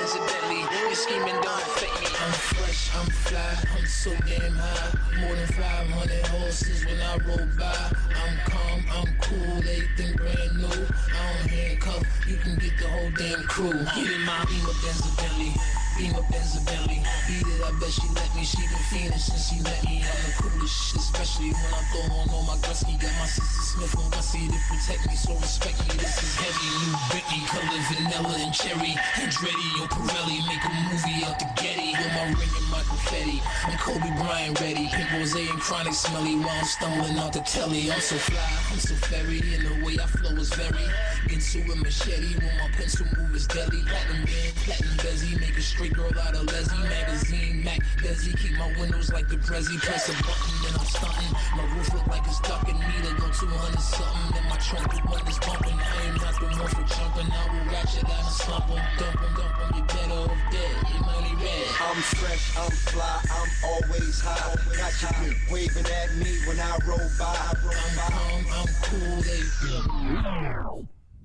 Benz and Bentley. Your scheming don't affect me. I'm fresh, I'm fly, I'm so damn high. More than 500 horses when I roll by. I'm calm, I'm cool, everything brand new. I don't handcuff, you can get the whole damn crew. Get in my Beamer, Benz and Bentley. Beamer, Benz and Bentley. Beat it, I bet she let me. She been fiending since she met me. I'm the coolest shit, especially when I throw on all my Gretzky. Got my sister Smith on my seat to protect me, so respect me. This is heavy, new Bentley, color vanilla and cherry. Andretti or Pirelli, make a movie out the Getty. With my ring and my confetti, I'm Kobe Bryant ready. Pink rose and chronic smelly while I'm stumbling out the telly. I'm so fly, I'm so fairy, and the way I flow is very into a machete. When my pencil move is deadly. Platinum band, platinum bezzy, make a straight girl out of Leslie. Magazine, Mac, Desi, keep my windows like the Brezzy. Press a button, then I'm stunting. My roof look like it's ducking me to go 200 something. And my trunk the one is bumping. I am not the one for jumping. I will ratchet out and slump 'em. Dump 'em, you better off dead. You money red. I'm fresh, I'm fly, I'm always high. Got your bitch waving at me when I roll by. I'm calm, I'm cool, they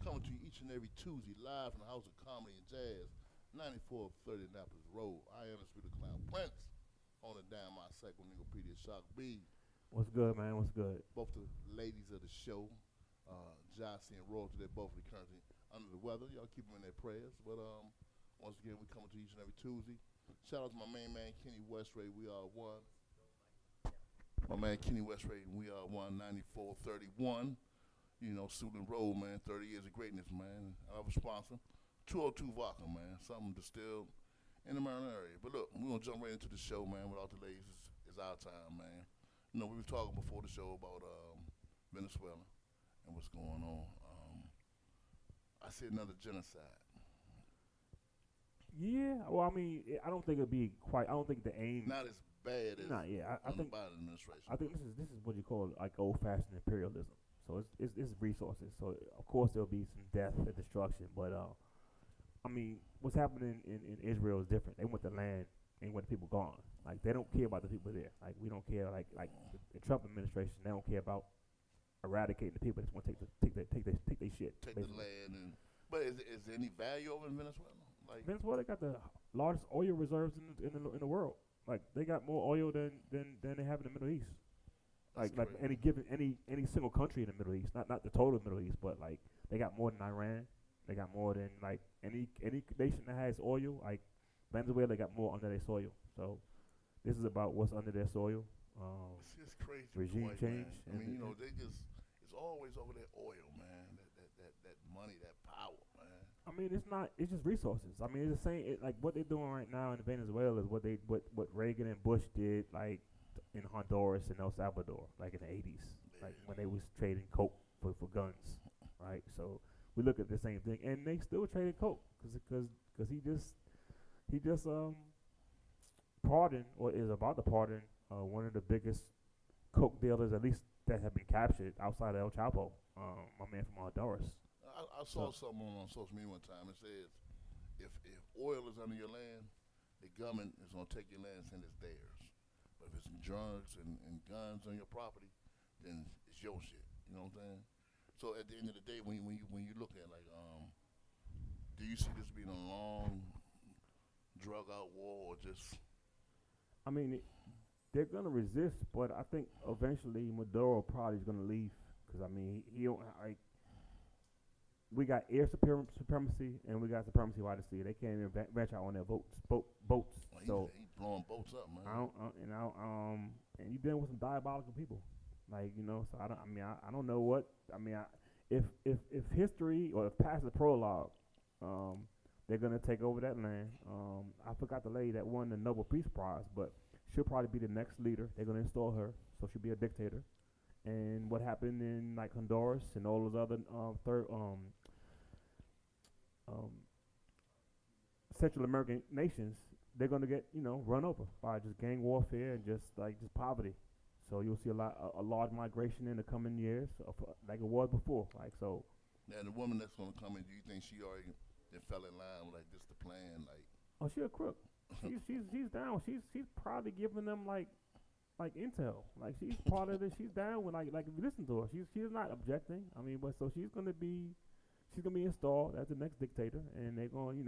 Coming to you each and every Tuesday live from the House of Comedy and Jazz, 9430 Annapolis Road. I am the Street of Clown Prince. On it down my cycle, Niggopedia Shock B. What's good, man? What's good? Both the ladies of the show, Jossie and Royalty, they're both currently under the weather. Y'all keep them in their prayers. But once again, we coming to each and every Tuesday. Shout out to my main man, Kenny Westray. We are one. My man, Kenny Westray, we are 19431. You know, Suitland Road, man, 30 years of greatness, man. I have a sponsor, 202 Vodka, man, something distilled in the Maryland area. But look, we're going to jump right into the show, man, without the ladies. It's our time, man. You know, we were talking before the show about Venezuela and what's going on. I see another genocide. Yeah, well, I mean, I don't think it'd be quite. I don't think the aim. Not as bad as I think the Biden administration. I think this is what you call like old-fashioned imperialism. So it's resources. So of course there'll be some death and destruction, but I mean, what's happening in Israel is different. They want the land and want the people gone. Like they don't care about the people there. Like we don't care. Like the Trump administration, they don't care about eradicating the people. They just want to take their shit. Take basically. The land but is there any value over in Venezuela? Like Venezuela got the largest oil reserves in the world. Like they got more oil than they have in the Middle East. Like any single country in the Middle East, not the total Middle East, but like they got more than Iran. They got more than like any nation that has oil. Like Venezuela, they got more under their soil. So this is about what's under their soil. It's just crazy. Regime change. Man. I mean, you know, it's always over that oil, man. That money, that power, man. I mean, it's just resources. I mean, it's the same. Like what they're doing right now in Venezuela is what Reagan and Bush did, like in Honduras and El Salvador, like in the 80s, like when they was trading coke for guns, right? So we look at the same thing, and they still traded coke because he just pardoned or is about to pardon one of the biggest coke dealers, at least that have been captured outside of El Chapo, my man from Honduras. I saw something on social media one time. It says if oil is under your land, the government is going to take your land and send it's theirs. But if it's drugs and guns on your property, then it's your shit. You know what I'm saying? So at the end of the day, when you look at like, do you see this being a long, drug out war or just? I mean, they're gonna resist, but I think eventually Maduro probably is gonna leave because I mean he don't like. We got air supremacy and we got supremacy by the sea. They can't even venture out on their boats. Well, so he blowing boats up, man. And you've been with some diabolical people, like you know. So I don't know what I mean. If history or if past the prologue, they're gonna take over that land. I forgot the lady that won the Nobel Peace Prize, but she'll probably be the next leader. They're gonna install her, so she'll be a dictator. And what happened in like Honduras and all those other Central American nations, they're gonna get run over by just gang warfare and just poverty. So you'll see a large migration in the coming years, like it was before. Like so. Now the woman that's gonna come in, do you think she already fell in line with like this the plan? Like, oh, she a crook. She's down. She's probably giving them like intel. Like she's part of it. She's down with like if you listen to her, she's not objecting. I mean, but so she's gonna be installed as the next dictator, and they're going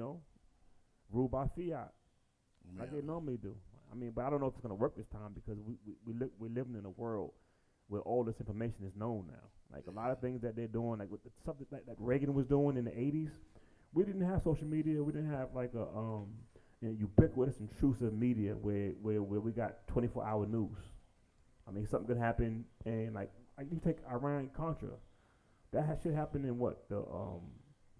ruled by fiat, like Yeah. they normally do. I mean, but I don't know if it's gonna work this time because we're living in a world where all this information is known now. Like a lot of things that they're doing, like with the, something like Reagan was doing in the '80s, we didn't have social media. We didn't have like a ubiquitous, intrusive media where we got 24-hour news. I mean, something could happen, and like you take Iran Contra, that shit happened in what from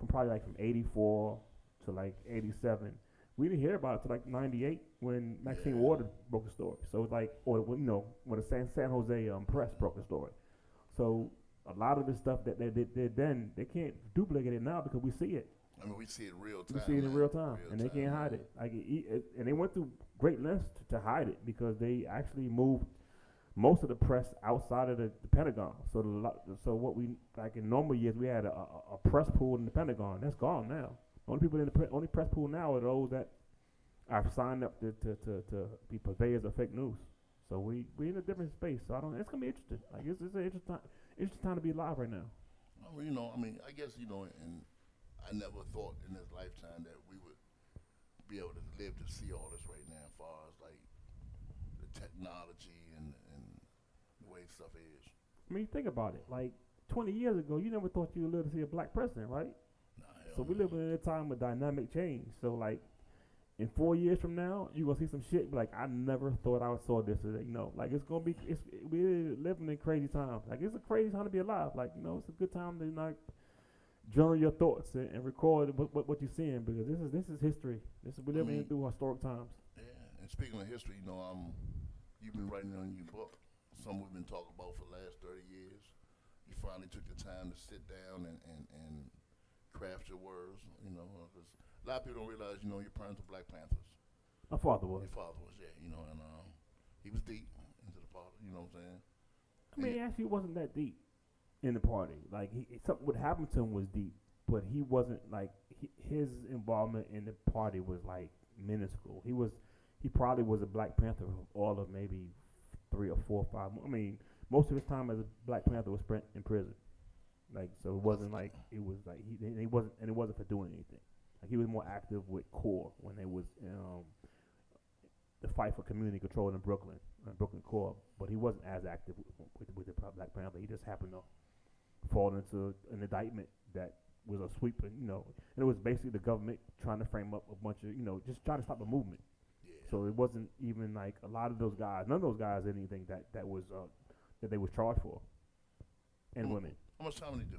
probably like from '84 to like '87. We didn't hear about it till like '98 when Maxine Waters broke the story. So it's like, or when the San Jose Press broke the story. So a lot of the stuff that they did then, they can't duplicate it now because we see it. I mean, we see it real time. We see it in real time, and they can't hide it. Like and they went through great lengths to hide it because they actually moved most of the press outside of the Pentagon. So what we like in normal years, we had a press pool in the Pentagon. That's gone now. Only people in the only press pool now are those that are signed up to be purveyors of fake news. So we in a different space. So it's gonna be interesting. Like it's an interesting time to be alive right now. Well, I mean, I guess and I never thought in this lifetime that we would be able to live to see all this right now, as far as like the technology and the way stuff is. I mean, think about it. Like 20 years ago, you never thought you would live to see a black president, right? So we live in a time of dynamic change. So like in 4 years from now, you gonna see some shit like I never thought I saw this. Like it's gonna be. We're living in crazy times. Like it's a crazy time to be alive. Like it's a good time to like journal your thoughts and record what you're seeing because this is history. We're living through historic times. Yeah, and speaking of history, you've been writing on your book. Something we've been talking about for the last 30 years. You finally took the time to sit down and craft your words, because a lot of people don't realize, your parents were Black Panthers. My father was. Your father was, yeah, and he was deep into the party, you know what I'm saying? I mean, actually, it wasn't that deep in the party. Like, something would happen to him was deep, but he wasn't, like, his involvement in the party was, like, minuscule. He probably was a Black Panther all of maybe 3 or 4 or 5. I mean, most of his time as a Black Panther was spent in prison. Like, so it wasn't like it was like he wasn't, and it wasn't for doing anything. Like he was more active with CORE when they was the fight for community control in Brooklyn CORE, but he wasn't as active with the Black Panther. He just happened to fall into an indictment that was a sweeper, and it was basically the government trying to frame up a bunch of, just trying to stop a movement. Yeah. So it wasn't even like a lot of those guys, none of those guys did anything that was that they was charged for, and women. How much time did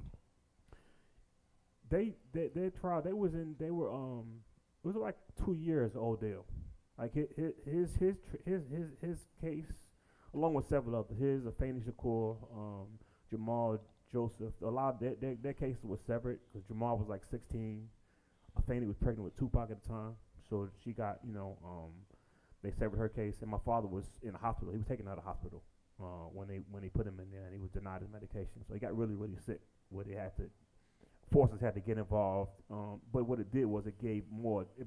they do? They trial. It was like 2 years old deal. Like his case, along with several others, Afeni Shakur, Jamal Joseph. A lot of their cases were severed because Jamal was like 16. Afeni was pregnant with Tupac at the time, so she got they severed her case, and my father was in the hospital. He was taken out of the hospital. When they put him in there, and he was denied his medication, so he got really, really sick. Where forces had to get involved. But what it did was it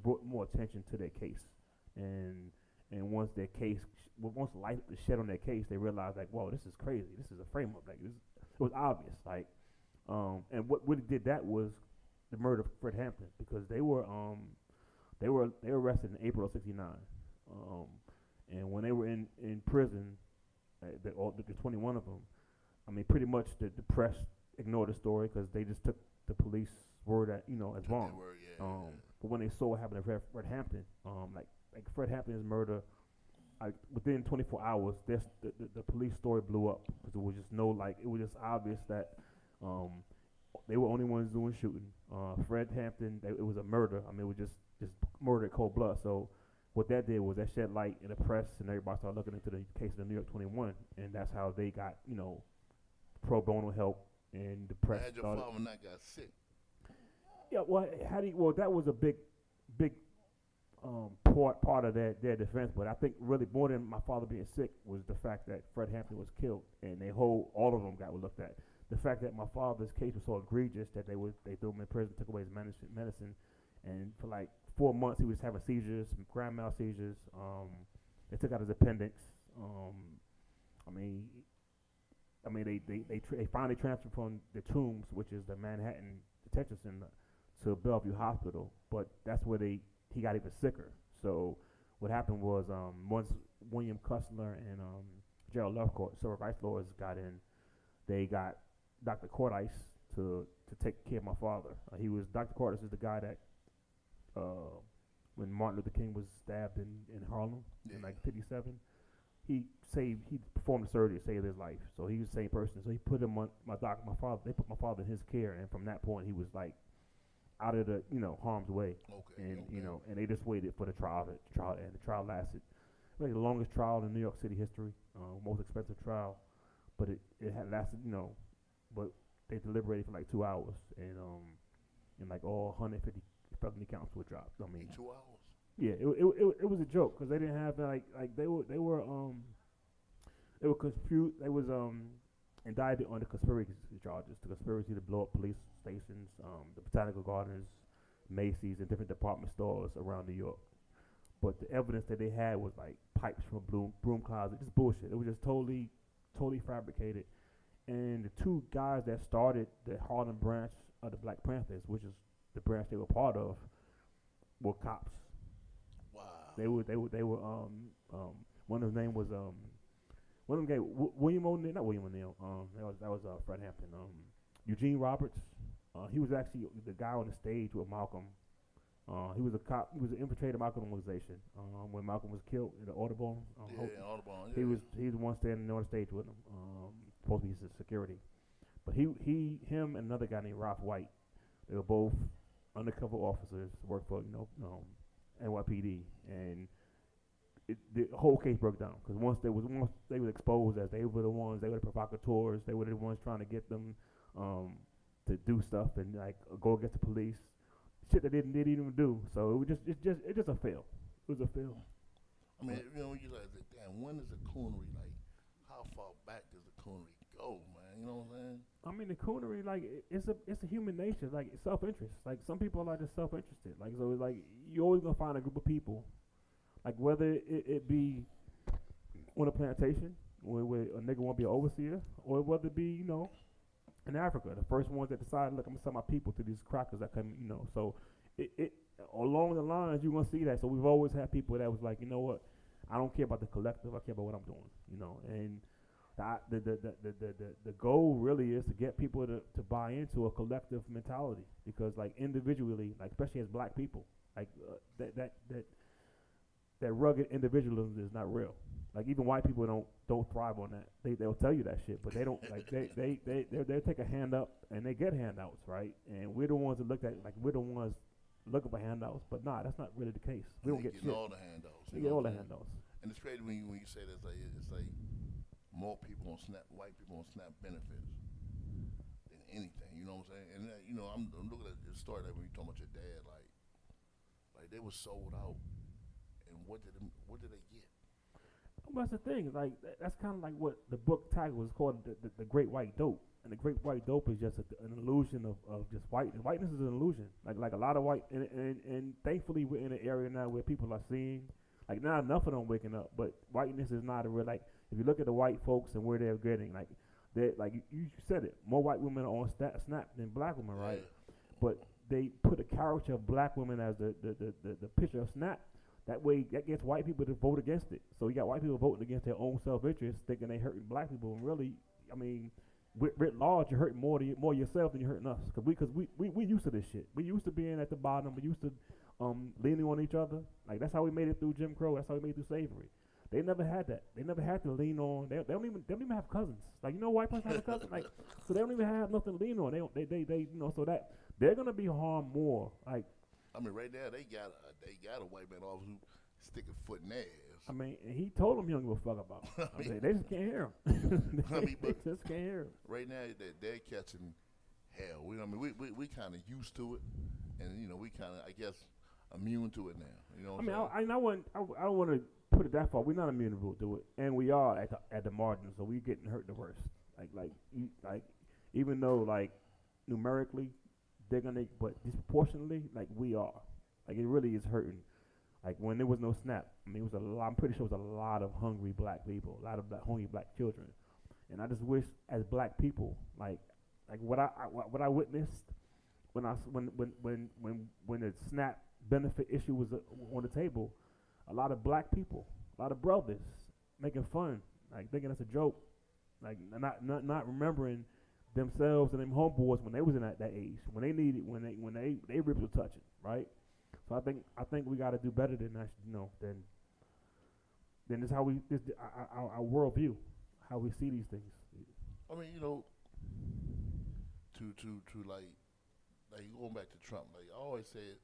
brought more attention to their case, and once the light was shed on their case, they realized like, whoa, this is crazy. This is a frame up. Like it was obvious. Like, and what it did that was the murder of Fred Hampton because they were arrested in April of '69, and when they were in prison. The 21 of them, I mean, pretty much the press ignored the story because they just took the police word as wrong. But when they saw what happened to Fred Hampton, like Fred Hampton's murder, within 24 hours, the police story blew up because it was just obvious that they were only ones doing shooting. Fred Hampton, it was a murder. I mean, it was just murder in cold blood. So. What that did was that shed light in the press, and everybody started looking into the case of the New York 21, and that's how they got, pro bono help, and the press had your started. father not got sick? Yeah, well, that was a big part of their defense, but I think really more than my father being sick was the fact that Fred Hampton was killed, and all of them got looked at. The fact that my father's case was so egregious that they threw him in prison, took away his medicine, and for like 4 months he was having seizures, some grand mal seizures. They took out his appendix. They finally transferred from the Tombs, which is the Manhattan Detention Center, to Bellevue Hospital. But that's where they he got even sicker. So what happened was once William Cutler and Gerald Lefcourt, civil rights lawyers, got in, they got Dr. Cordice to take care of my father. Dr. Cordice is the guy that when Martin Luther King was stabbed in Harlem in like '57, he performed the surgery to save his life. So he was the same person. So he put him on they put my father in his care, and from that point he was like out of the harm's way. And they just waited for the trial. And the trial lasted like the longest trial in New York City history, most expensive trial, but it had lasted but they deliberated for like 2 hours, and like all 150 felony counts were dropped. I mean, 2 hours. Yeah, it was a joke because they didn't have they were indicted on the conspiracy charges, the conspiracy to blow up police stations, the Botanical Gardens, Macy's, and different department stores around New York. But the evidence that they had was like pipes from a broom closet, just bullshit. It was just totally fabricated. And the two guys that started the Harlem branch of the Black Panthers, which is the branch they were part of, were cops. Wow. They were one of his name was one of them guys, William O'Neill, not William O'Neill. That was Fred Hampton. Eugene Roberts. He was actually the guy on the stage with Malcolm. He was a cop. He was an infiltrator of Malcolm organization. When Malcolm was killed in the Audubon. Audubon. Yeah. He was the one standing on the stage with him. Supposed to be his security. But him and another guy named Ralph White. They were both undercover officers, worked for NYPD, and the whole case broke down because once they were exposed as they were the provocateurs, they were the ones trying to get them to do stuff and like go against the police, shit that they didn't even do. So it was just a fail. It was a fail. I mean, you like, damn, when is the coonery like? How far back does the coonery go, man? You know what I'm saying? I mean, the coonery, like, it's a human nature, like self-interest. Like some people are just self-interested. Like so, it's like you always gonna find a group of people. Like whether it be on a plantation where a nigga want to be an overseer, or whether it be in Africa, the first ones that decide, look, I'm gonna sell my people to these crackers that come, So it along the lines you're gonna see that. So we've always had people that was like, you know what, I don't care about the collective, I care about what I'm doing, And the goal really is to get people to buy into a collective mentality, because like individually, like especially as black people, like that rugged individualism is not real. Like even white people don't thrive on that. They'll tell you that shit, but they don't like they take a hand up and they get handouts, right? And we're the ones that we're the ones looking for handouts, but nah, that's not really the case. We don't get shit. All the handouts. They get all the handouts. And it's crazy when you say that it's like more people on white people on SNAP benefits than anything. You know what I'm saying? And I'm looking at the story that when you talking about your dad, like they were sold out. And what did they get? Well, that's the thing. Like that's kind of like what the book title was called, the Great White Dope. And the Great White Dope is just an illusion of just whiteness. Whiteness is an illusion. Like a lot of white, and thankfully we're in an area now where people are seeing, like not enough of them waking up, but whiteness is not a real, like if you look at the white folks and where they're getting, like they like you said it, more white women are on Snap than black women, right? Yeah. But they put a caricature of black women as the picture of Snap. That way, that gets white people to vote against it. So you got white people voting against their own self-interest, thinking they hurting black people. And really, I mean, writ large, you're hurting more yourself than you're hurting us. Because we used to this shit. We used to being at the bottom. We used to leaning on each other. Like that's how we made it through Jim Crow. That's how we made it through slavery. They never had that. They never had to lean on. They don't even have cousins. Like white person has a cousin. Like so they don't even have nothing to lean on. They so that they're gonna be harmed more. Like. I mean, right now they got a white man officer who stick a foot in their ass. I mean, and he told them he don't give a fuck about them. I mean, they just can't hear him. They just can't hear him. Right now they're catching hell. We kind of used to it, and we kind of, I guess, immune to it now. I don't want to put it that far. We're not immune to it, and we are at the margin, so we're getting hurt the worst. Like even though like numerically. They're gonna, but disproportionately, like we are, like it really is hurting. Like when there was no SNAP, I mean, it was a lot. I'm pretty sure it was a lot of hungry black people, a lot of hungry black children, and I just wish, as black people, like what I witnessed when the SNAP benefit issue was on the table, a lot of black people, a lot of brothers making fun, like thinking that's a joke, like not remembering themselves and them homeboys when they was in that age, when they ribs were touching, right? So I think we got to do better than that, than this how we our worldview, how we see these things. I mean, to like going back to Trump, like I always said,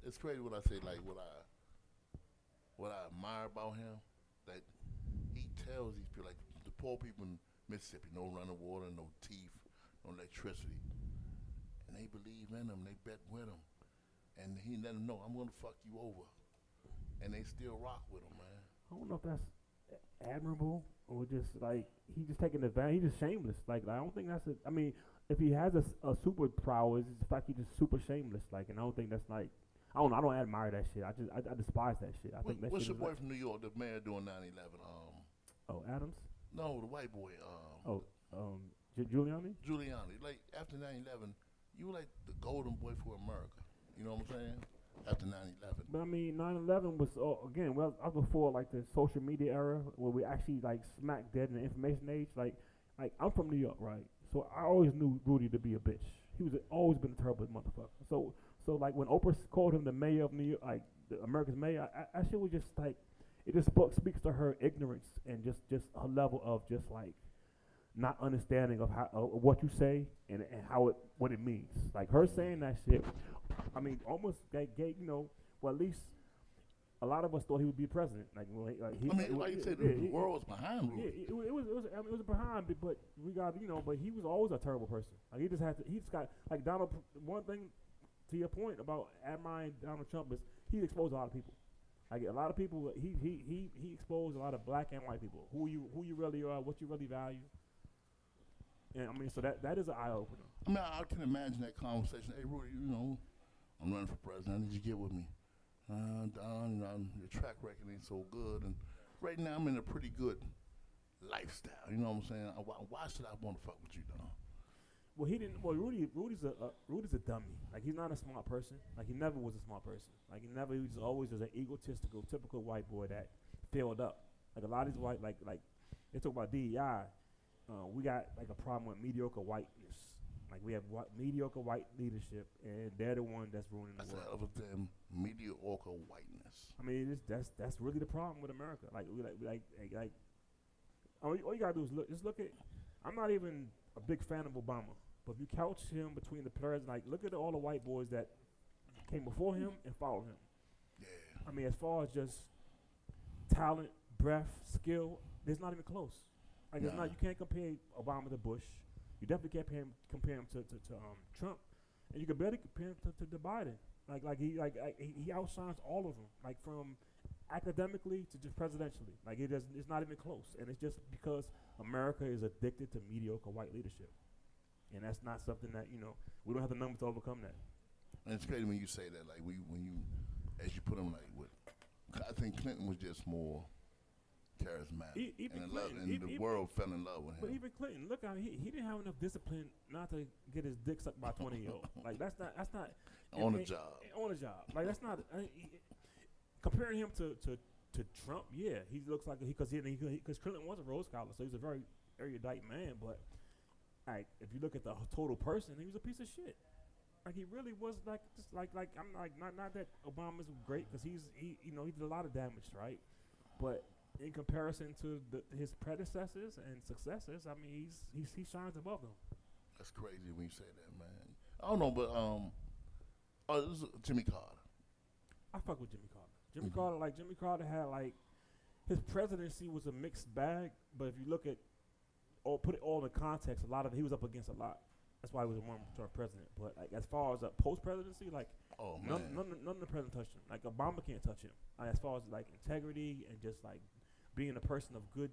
it's crazy when I say like what I admire about him, that he tells these people, like the poor people in Mississippi, no running water, no teeth, no electricity, and they believe in him, they bet with him, and he let them know, I'm gonna fuck you over, and they still rock with him, man. I don't know if that's admirable or just like he just taking advantage. He's just shameless. Like I don't think that's it. I mean, if he has a super power, it's the fact he's just super shameless. Like, and I don't think that's like. I don't know. I don't admire that shit. I despise that shit. I think that what's shit your boy like, from New York, the mayor doing 9/11? Oh, Adams. No, the white boy. Giuliani. Giuliani. Like after 9/11, you were like the golden boy for America. You know what I'm saying? After 9/11. But I mean, 9/11 was again. Well, I was before like the social media era where we actually like smack dead in the information age. Like I'm from New York, right? So I always knew Rudy to be a bitch. He was always been a terrible motherfucker. So like when Oprah called him the mayor of New York, like the America's mayor, I shit was just like it just speaks to her ignorance and just her level of just like not understanding of how what you say and how what it means. Like her saying that shit. I mean, almost like well, at least a lot of us thought he would be president. Like he. I mean, like you said, the world was behind Rudy. Yeah, it was behind, but we got but he was always a terrible person. Like he just got like Donald. One thing to your point about admiring Donald Trump is he exposed a lot of people. Like a lot of people, he exposed a lot of black and white people. Who you really are, what you really value. And I mean, so that is an eye opener. I mean, I can imagine that conversation. Hey, Rudy, I'm running for president. I need you to get with me. Don, your track record ain't so good, and right now I'm in a pretty good lifestyle. You know what I'm saying? Why should I want to fuck with you, Don? Well, he didn't. Well, Rudy's a dummy. Like he's not a smart person. Like he never was a smart person. Like he was always an egotistical, typical white boy that failed up. Like a lot of these white, like they talk about DEI. We got like a problem with mediocre whiteness. Like we have mediocre white leadership, and they're the one that's ruining the world. That's of them mediocre whiteness. I mean, that's really the problem with America. Like all you gotta do is look at. I'm not even a big fan of Obama, but if you couch him between the players, like look at all the white boys that came before him and followed him. Yeah. I mean, as far as just talent, breadth, skill, there's not even close. Like it's not. You can't compare Obama to Bush. You definitely can't compare him to Trump, and you can barely compare him to Biden. He outshines all of them. Like from academically to just presidentially. Like it's not even close, and it's just because America is addicted to mediocre white leadership, and that's not something that we don't have the numbers to overcome that. And it's crazy when you say that. Like when you, as you put him like with, I think Clinton was just more charismatic, and the world fell in love with him. But even Clinton, look how he didn't have enough discipline not to get his dick sucked by a 20-year-old. Like that's not on the job. On the job. Like that's not comparing him to Trump. Yeah, he looks like because Clinton was a Rhodes Scholar, so he's a very erudite man. But like if you look at the total person, he was a piece of shit. Like he really was like I'm like not that Obama's great because he did a lot of damage, right? But in comparison to his predecessors and successors, I mean, he shines above them. That's crazy when you say that, man. I don't know, but this is Jimmy Carter. I fuck with Jimmy Carter. Jimmy Carter had like his presidency was a mixed bag, but if you look at or put it all in context, a lot of he was up against a lot. That's why he was a one-term president. But like as far as a post-presidency, like none of the presidents touched him. Like Obama can't touch him. Like, as far as like integrity and just like being a person of good,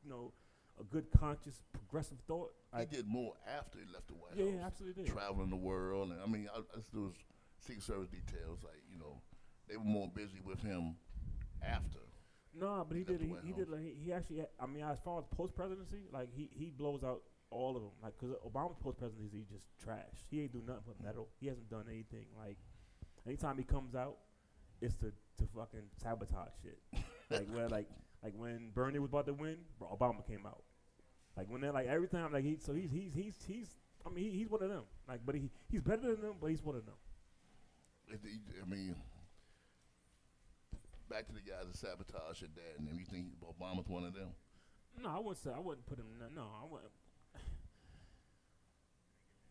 a good conscious progressive thought. He did more after he left the White House. Yeah, absolutely did. Traveling the world, and I mean, those Secret Service details. Like they were more busy with him after. No, but he actually. I mean, as far as post presidency, like he blows out all of them. Like, cause Obama's post presidency, he just trash. He ain't do nothing but metal. He hasn't done anything like anytime he comes out, it's to fucking sabotage shit. like when Bernie was about to win, Obama came out. Like when they're like every time, like he's I mean he's one of them. Like, but he's better than them, but he's one of them. I mean, back to the guys that sabotage your dad, and them. You think Obama's one of them? No, I wouldn't put him. No, I wouldn't.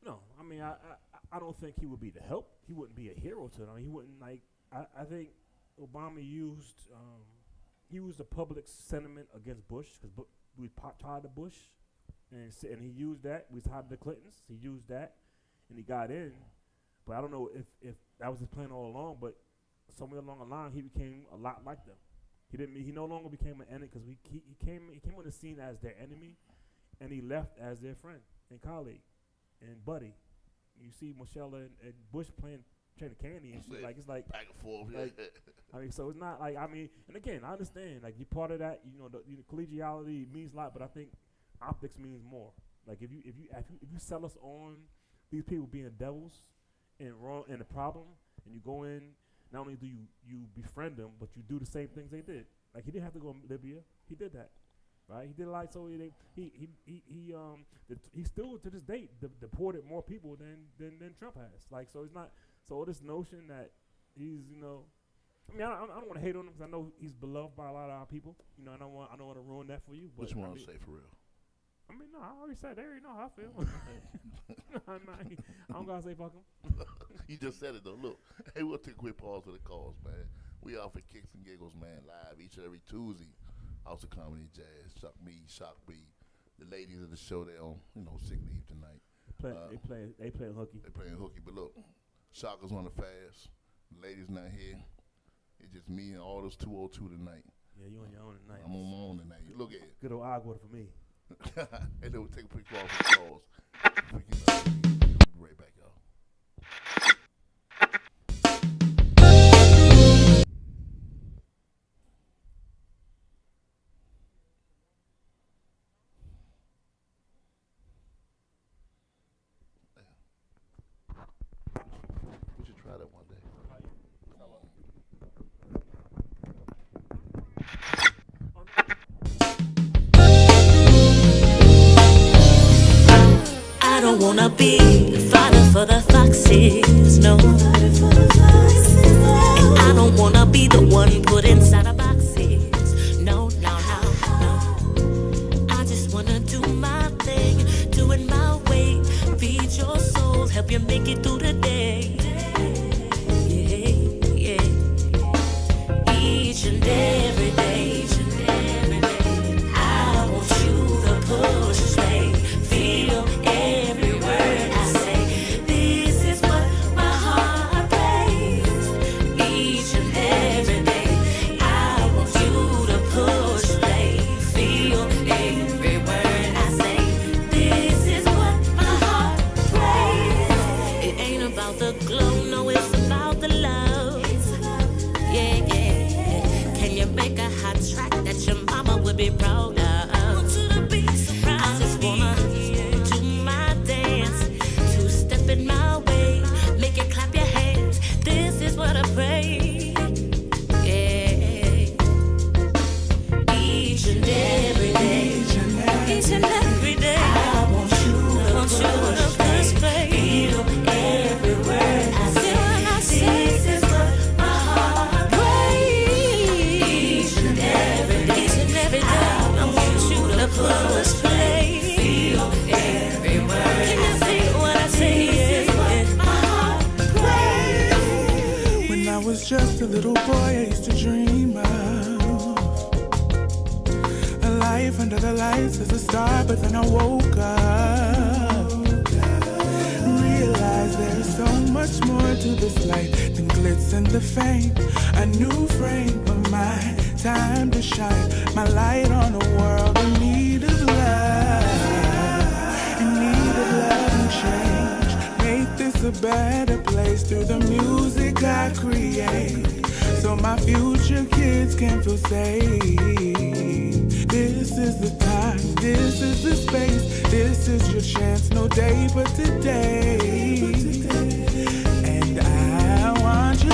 No, I mean I don't think he would be the help. He wouldn't be a hero to them. He wouldn't like. I think Obama used the public sentiment against Bush because we tied to Bush, and he used that. We tied to the Clintons. He used that, and he got in. But I don't know if that was his plan all along. But somewhere along the line, he became a lot like them. He no longer became an enemy because he came on the scene as their enemy, and he left as their friend and colleague and buddy. You see Michelle and Bush playing Train Candy and shit. Like it's like back and forth. Like, I mean, so it's not like and again, I understand. Like you're part of that. You know, the collegiality means a lot, but I think optics means more. Like if you sell us on these people being devils and wrong and the problem, and you go in, not only do you befriend them, but you do the same things they did. Like he didn't have to go to Libya. He did that, right? He did a lot. So he still to this date deported more people than Trump has. Like so it's not. So this notion that he's I mean I don't want to hate on him because I know he's beloved by a lot of our people. You know I don't want to ruin that for you. But what you want to say for real? I mean, no, I already said they already know how I feel. I don't gotta say fuck him. You just said it though. Look, hey, we'll take a quick pause for the calls, man. We out for Kicks and Giggles, man, live each and every Tuesday. House of Comedy Jazz, Shock B. The ladies of the show, they on sick leave tonight. They playing hooky. They playing hooky, but look, Shocker's on the fast. The ladies not here. It's just me and all those 202 tonight. Yeah, you on your own tonight. I'm on my own tonight. Look at it. Good old Agua for me. And then we'll take a quick pause for the calls. We'll be right back, y'all. We should try that one day. I don't wanna be fighting for the foxes, no. And I don't wanna be the one put inside of boxes, no. I just wanna do my thing, do it my way, feed your soul, help you make it through the day. Yeah. Each and every day, I want you to push me, feel every word I say. This is what my heart prays. Each and every day, I want you to push play, feel every word I say. This is what my heart prays. It ain't about the glow, no, it's about the love. Yeah. Can you make a hot track that your mama would be proud of? I just wanna do my dance, two-step in my way, make it clap your hands. This is what I pray. Yeah. Each and every day, I want you to push play. Feel every word I say. This is what my heart prays. Each and every day, I want you to push play. Feel every word. Can you see what I say? This is what my heart prays. When I was just a little boy, I used to dream of a life under the lights as a star, but then I woke up, realized there's so much more to this life than glitz and the fame. A new frame of mind, time to shine my light on a world in need of love, and change. Make this a better place through the music I create, so my future kids can feel safe. This is the time, this is the space, this is your chance, no day but today. And I want you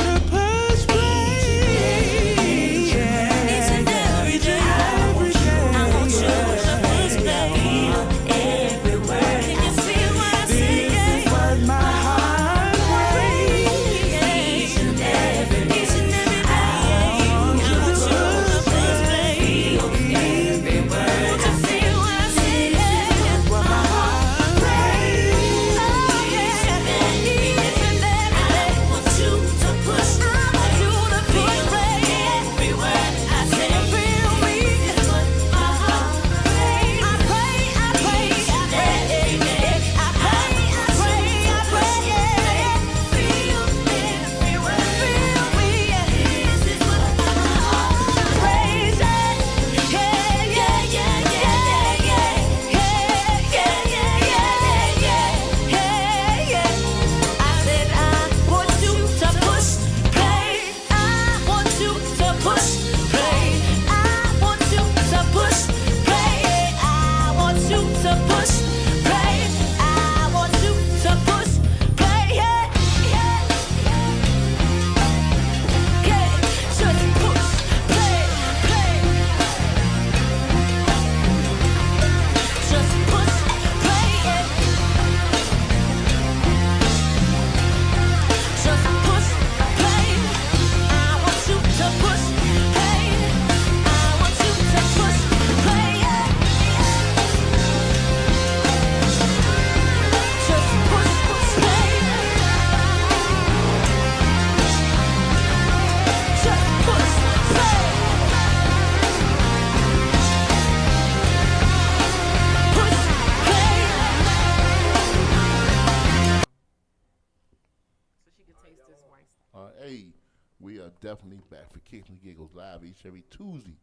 definitely back for Kicks and Giggles live each every Tuesday.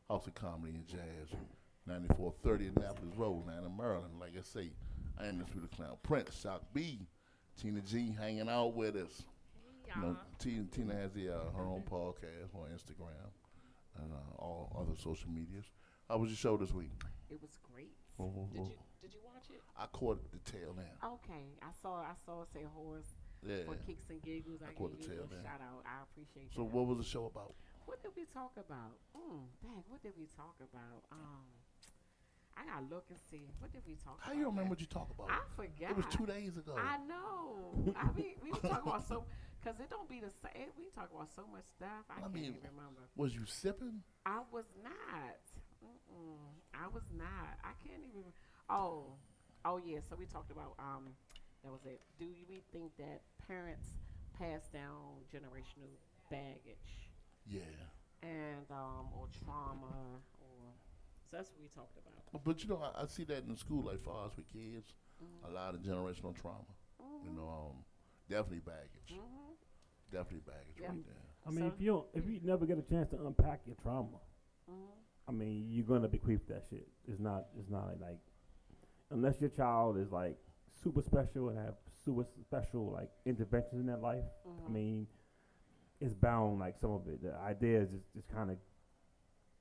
House of Comedy and Jazz, 9430 Annapolis Road, Atlanta, Maryland. Like I say, I am the Sweet Clown Prince, Shock B, Tina G hanging out with us. You know, Tina has her own podcast on Instagram and all other social medias. How was your show this week? It was great. Mm-hmm. Did you watch it? I caught the tail end. Okay, I saw it say horse for Kicks and Giggles. I caught gave the you tail a end. shout out. I appreciate So that. what was the show about? What did we talk about? Dang, what did we talk about? I gotta look and see. What did we talk about? How you remember what you talked about? I forgot. It was 2 days ago. I know. I mean, we were talking about because it don't be the same. We talk about so much stuff. I can't even remember. Was you sipping? I was not. I was not. I can't even. Oh, yeah. So we talked about that was it. Do we think that parents pass down generational baggage? Yeah. And or trauma, or so that's what we talked about. But you know, I see that in school, like far as with kids, a lot of generational trauma. You know, definitely baggage. Definitely baggage right there. I mean, if you never get a chance to unpack your trauma, I mean, you're gonna bequeath that shit. It's not like unless your child is like super special and have super special like interventions in their life. I mean, it's bound like some of it. The idea is just kind of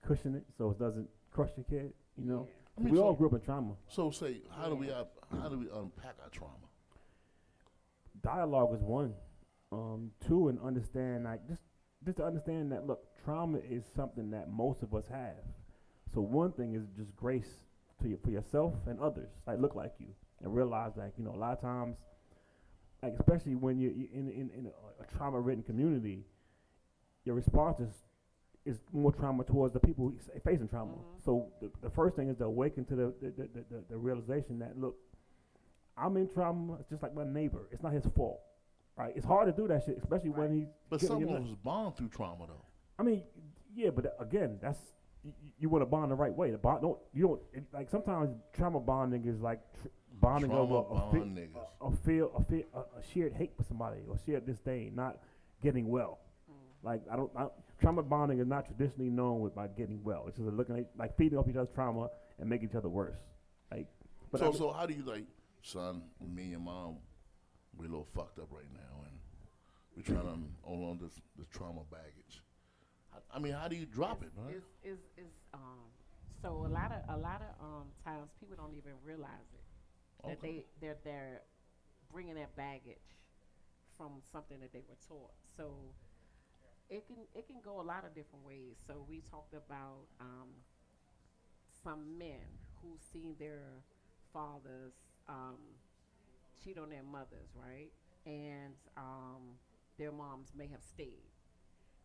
cushion it so it doesn't crush your kid. You know, I mean, we all grew up in trauma. So say, how do we unpack our trauma? Dialogue is one. Two, and understand like just to understand that look, trauma is something that most of us have. So one thing is just grace for yourself and others, like look like you, and realize that a lot of times, like especially when you're in a trauma-ridden community, your response is more trauma towards the people facing trauma. So the first thing is to awaken to the realization that look, I'm in trauma just like my neighbor. It's not his fault. Right, it's hard to do that shit, especially when he's. But someone was born through trauma, though. I mean, yeah, but again, that's you want to bond the right way. The bond, like sometimes trauma bonding is like bonding Trauma over a shared hate for somebody or shared disdain, not getting well. Like trauma bonding is not traditionally known by getting well. It's just looking at like feeding off each other's trauma and making each other worse. Like, but so how do you like, son? Me and your mom. We're a little fucked up right now, and we're trying to hold on this trauma baggage. I mean, how do you drop it, man? So a lot of times people don't even realize it that they're bringing that baggage from something that they were taught. So it can go a lot of different ways. So we talked about some men who seen their fathers. Cheat on their mothers, right? And their moms may have stayed.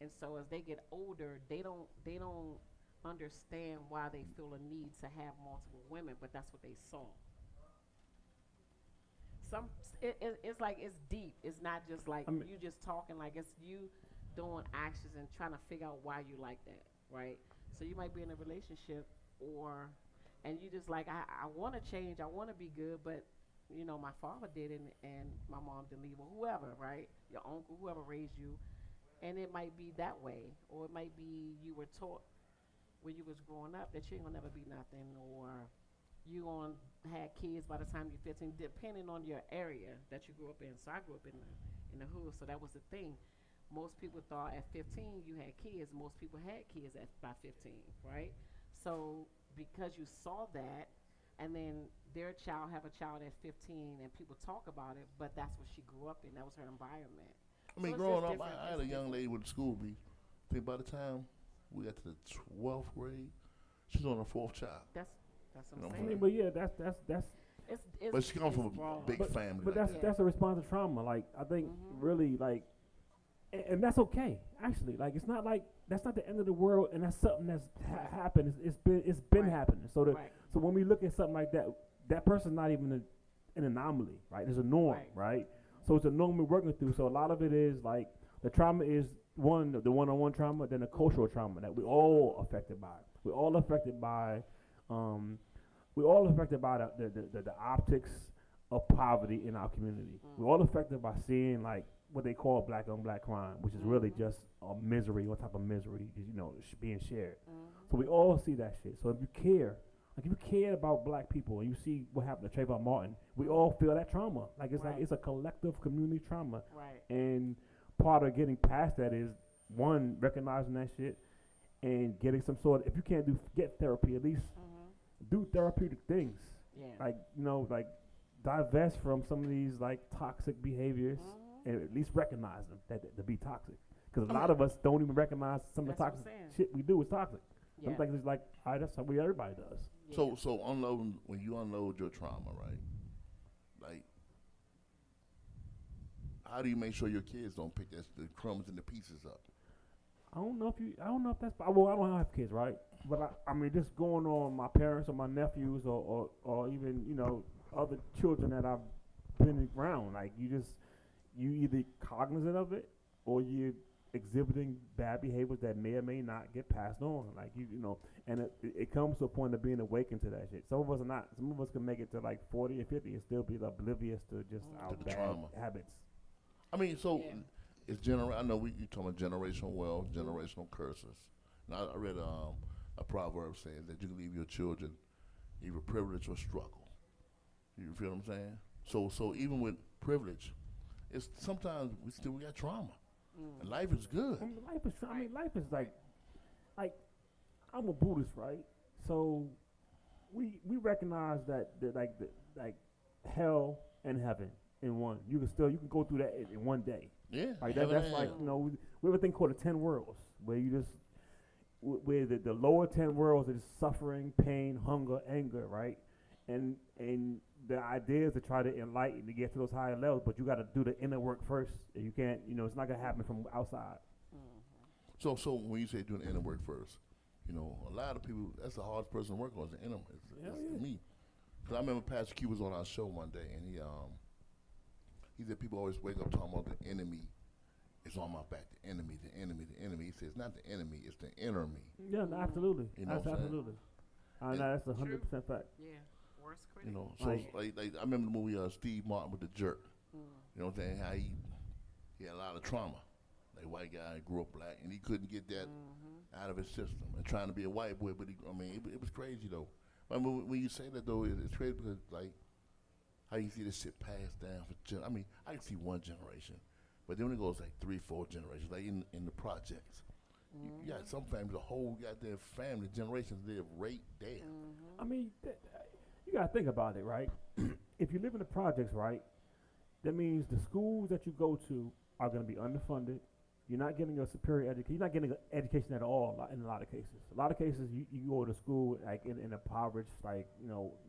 And so as they get older, they don't understand why they feel a need to have multiple women, but that's what they saw. It's like it's deep. It's not just like you just talking, like it's you doing actions and trying to figure out why you like that, right? So you might be in a relationship and you just like, I want to change, I want to be good, but my father did it and my mom didn't leave, or whoever, right? Your uncle, whoever raised you. And it might be that way. Or it might be you were taught when you was growing up that you ain't gonna never be nothing, or you gonna have kids by the time you're 15, depending on your area that you grew up in. So I grew up in the hood, so that was the thing. Most people thought at 15 you had kids. Most people had kids by 15, right? So because you saw that, and then their child have a child at 15 and people talk about it, but that's what she grew up in. That was her environment. I mean, growing up, I had a young lady with school beef. I think by the time we got to the 12th grade, she's on her 4th child. That's what I'm I saying. mean, but yeah, that's It's but she comes from a big family. But like that's a response to trauma. Like I think really like, and that's okay. Actually, like it's not like that's not the end of the world, and that's something that's happened. It's been happening. So so when we look at something like that, that person's not even an anomaly, right? It's a norm, right? So it's a norm we're working through. So a lot of it is like the trauma is the one-on-one trauma, then the cultural trauma that we're all affected by. We're all affected by the optics of poverty in our community. We're all affected by seeing like what they call black on black crime, which is really just a misery on top of misery, being shared. So we all see that shit. So if you care, like if you care about black people and you see what happened to Trayvon Martin, we all feel that trauma. Like it's a collective community trauma. Right. And part of getting past that is one, recognizing that shit and getting some sort of, if you can't get therapy, at least do therapeutic things. Yeah. Like divest from some of these like toxic behaviors and at least recognize them that to be toxic. Because a lot of us don't even recognize some of the toxic shit we do is toxic. Yeah. Some things is like, all right, that's how everybody does. Yeah. So unloading, when you unload your trauma, right? Like, how do you make sure your kids don't pick the crumbs and the pieces up? I don't know if that's, well, I don't have kids, right? But I mean, just going on my parents or my nephews or even, other children that I've been around, like you either cognizant of it or you're exhibiting bad behaviors that may or may not get passed on. Like, and it comes to a point of being awakened to that shit. Some of us are not. Some of us can make it to like 40 or 50 and still be oblivious to just our bad trauma. habits. I mean, so it's I know you talking about generational wealth, generational curses. Now I read a proverb saying that you can leave your children either privilege or struggle. You feel what I'm saying? So even with privilege, it's sometimes we got trauma. And life is good. Life is like I'm a Buddhist, right? So we recognize that hell and heaven in one. You can go through that in one day. Yeah. Like that's like, we have a thing called the 10 worlds, where you just where the lower 10 worlds is suffering, pain, hunger, anger, right? And the idea is to try to enlighten to get to those higher levels, but you got to do the inner work first. And you can't, it's not gonna happen from outside. So when you say doing the inner work first, a lot of people, that's the hardest person to work on is the inner. It's me. Because I remember Pastor Q was on our show one day, and he said people always wake up talking about the enemy. It's on my back, the enemy, the enemy, the enemy. He says, not the enemy, it's the inner me. Yeah, absolutely. That's absolutely. That's 100% fact. Yeah, worst critic. So like I remember the movie Steve Martin with The Jerk. You know what I'm saying? How he had a lot of trauma. Like white guy, grew up black, and he couldn't get that out of his system. And trying to be a white boy, but it was crazy though. I mean, when you say that though, it's crazy because like how you see this shit passed down for I can see one generation. But then when it goes like 3-4 generations, like in the projects, you got some families, the whole goddamn family, generations live right there. I mean, you got to think about it, right? If you live in the projects, right, that means the schools that you go to are going to be underfunded. You're not getting a superior education. You're not getting an education at all in a lot of cases. A lot of cases, you go to school like in a impoverished,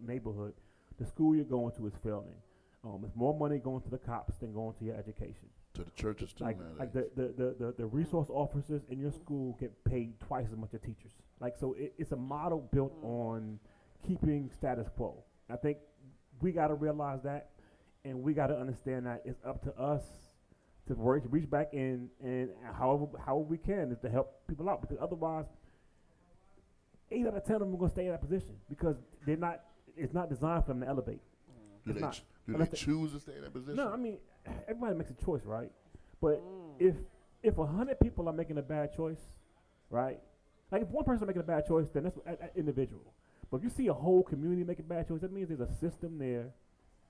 neighborhood. The school you're going to is failing. There's more money going to the cops than going to your education. To the churches too. Like the resource officers in your school get paid twice as much as teachers. Like, so it's a model built on keeping status quo. I think we got to realize that, and we got to understand that it's up to us to reach back in and however we can is to help people out, because otherwise 8 out of 10 of them are going to stay in that position because it's not designed for them to elevate. Do they choose to stay in that position? No, I mean, everybody makes a choice, right? But if 100 people are making a bad choice, right? Like if one person is making a bad choice, then that's an individual. But if you see a whole community make a bad choice, that means there's a system there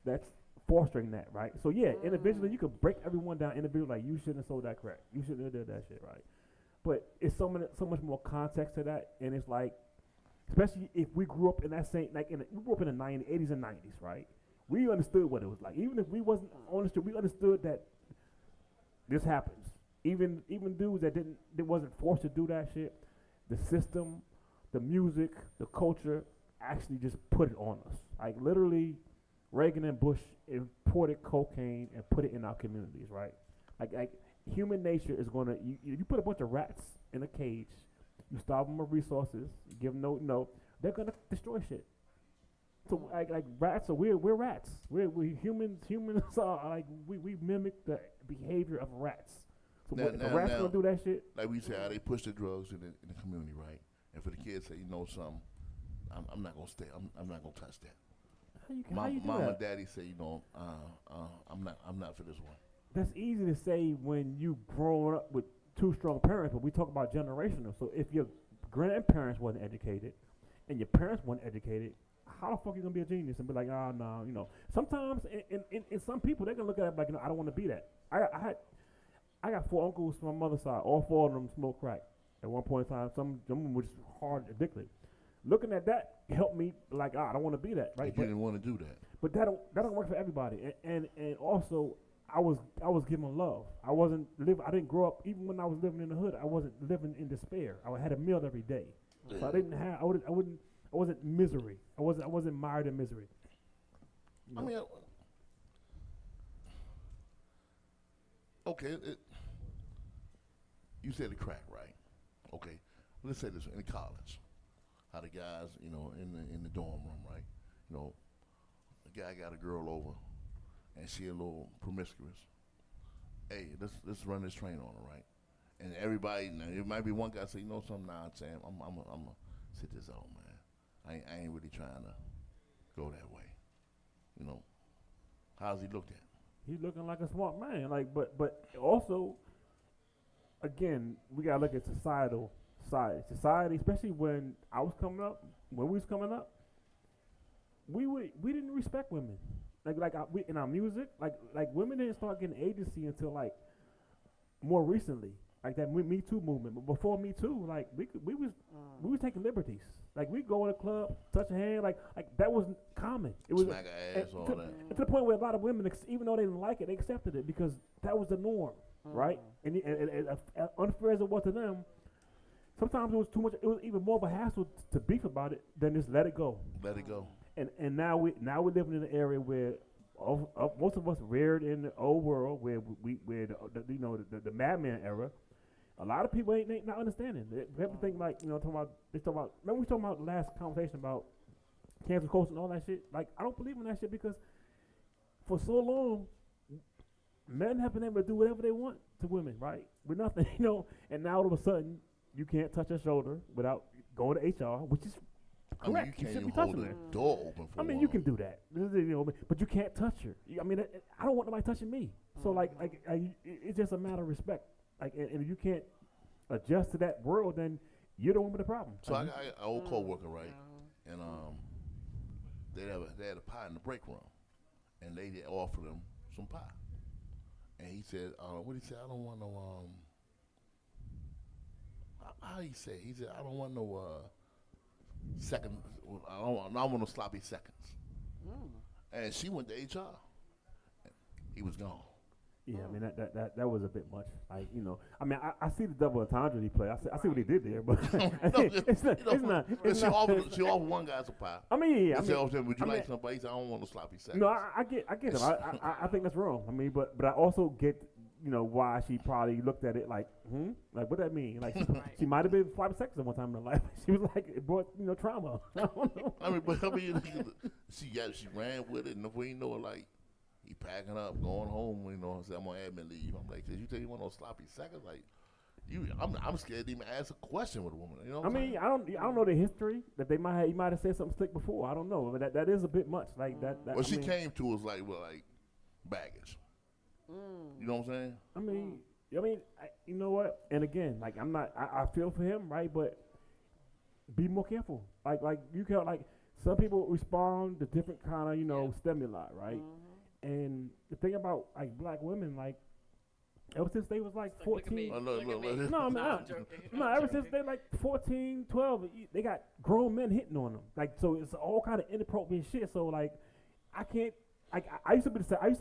that's fostering that, right? So yeah, individually you could break everyone down individually, like you shouldn't have sold that crack, you shouldn't have did that shit, right? But it's so much more context to that, and it's like, especially if we grew up in that same, we grew up in the 80s and 90s, right? We understood what it was like. Even if we wasn't on the street, we understood that this happens. Even dudes that wasn't forced to do that shit, the system, the music, the culture actually just put it on us. Like literally, Reagan and Bush imported cocaine and put it in our communities, right? Like human nature is gonna, you put a bunch of rats in a cage, you starve them of resources, you give them no, they're gonna destroy shit. So like rats, so we're rats. We humans are like we mimic the behavior of rats. So if a rat's gonna do that shit, like we say, how they push the drugs in the community, right? And for the kids say, something, I'm not gonna stay. I'm not gonna touch that. How you do Mom that? and daddy say, I'm not for this one. that's easy to say when you grown up with two strong parents, but we talk about generational. So if your grandparents wasn't educated and your parents weren't educated, how the fuck you gonna be a genius and be like, oh no, you know? Sometimes in some people they can look at it like, you know, I don't want to be that. I got 4 uncles from my mother's side. All 4 of them smoked crack at one point in time. Some of them were just hard addicted. Looking at that helped me like, I don't want to be that, right? You didn't want to do that. But that don't work for everybody. And also I was given love. I didn't grow up, even when I was living in the hood, I wasn't living in despair. I had a meal every day. So I wasn't misery. I wasn't mired in misery. You know? I mean, okay, you said the crack, right? Okay, let's say this in college, how the guys, you know, in the dorm room, right? You know, the guy got a girl over, and she a little promiscuous. Hey, let's run this train on her, right? And everybody, now it might be one guy say, you know something, nah, Sam, I'm gonna sit this out, man. I ain't really trying to go that way. You know, how's he looked at? He's looking like a smart man, like, but also, again, we gotta look at societal side. Society, especially when we was coming up, we didn't respect women. We in our music, like women didn't start getting agency until like more recently, like that Me Too movement. But before Me Too, like we was taking liberties. Like we go in a club, touch a hand, like that was common. It was smack her ass, all that. To the point where a lot of women, even though they didn't like it, they accepted it because that was the norm, right? And unfair as it was to them, sometimes it was too much. It was even more of a hassle to beef about it than just let it go. Let it go. And now we're living in an area where most of us reared in the old world where the madman era. A lot of people ain't not understanding. They have to think like, you know, remember we talking about the last conversation about cancel culture and all that shit. Like I don't believe in that shit because for so long men have been able to do whatever they want to women, right? With nothing, you know. And now all of a sudden you can't touch her shoulder without going to HR, which is correct. I mean, you can't even hold the door open for you can do that, you know, but you can't touch her. I mean, I don't want nobody touching me. So it's just a matter of respect. Like, and if you can't adjust to that world, then you're the one with the problem. So I got an old coworker, right? And they had a pie in the break room, and they offered him some pie, and he said, "What did he say? I don't want no How he say? He said, I don't want no second. I don't want no sloppy seconds." And she went to HR. He was gone. Yeah, I mean that was a bit much. Like, you know, I mean I see the double entendre he played. I see what he did there, but it's not. She offered one guy some pie. I mean, yeah. She offered him, would you like somebody? He said, I don't want no sloppy seconds. No, I get him. I think that's wrong. I mean, but I also get, you know, why she probably looked at it like, like what that mean? Like she might have been sloppy seconds at one time in her life. She was like, it brought, you know, trauma. I don't know. I mean, she ran with it, and if we know, like, he packing up, going home, you know, said, I'm on admin leave. I'm like, did you tell you want no sloppy seconds? Like, I'm scared to even ask a question with a woman. You know what I don't know the history that he might have said something slick before. I don't know, but that is a bit much. Like that. Well, she came to us like baggage. You know what I'm saying? I mean, you know what? And again, like I feel for him, right? But be more careful. Like you can, like, some people respond to different kind of, you know, stimuli, right? And the thing about like black women, like ever since they was like 14, ever since they like 14, 12, they got grown men hitting on them. Like, so it's all kind of inappropriate shit. So like, I can't. Like, I used to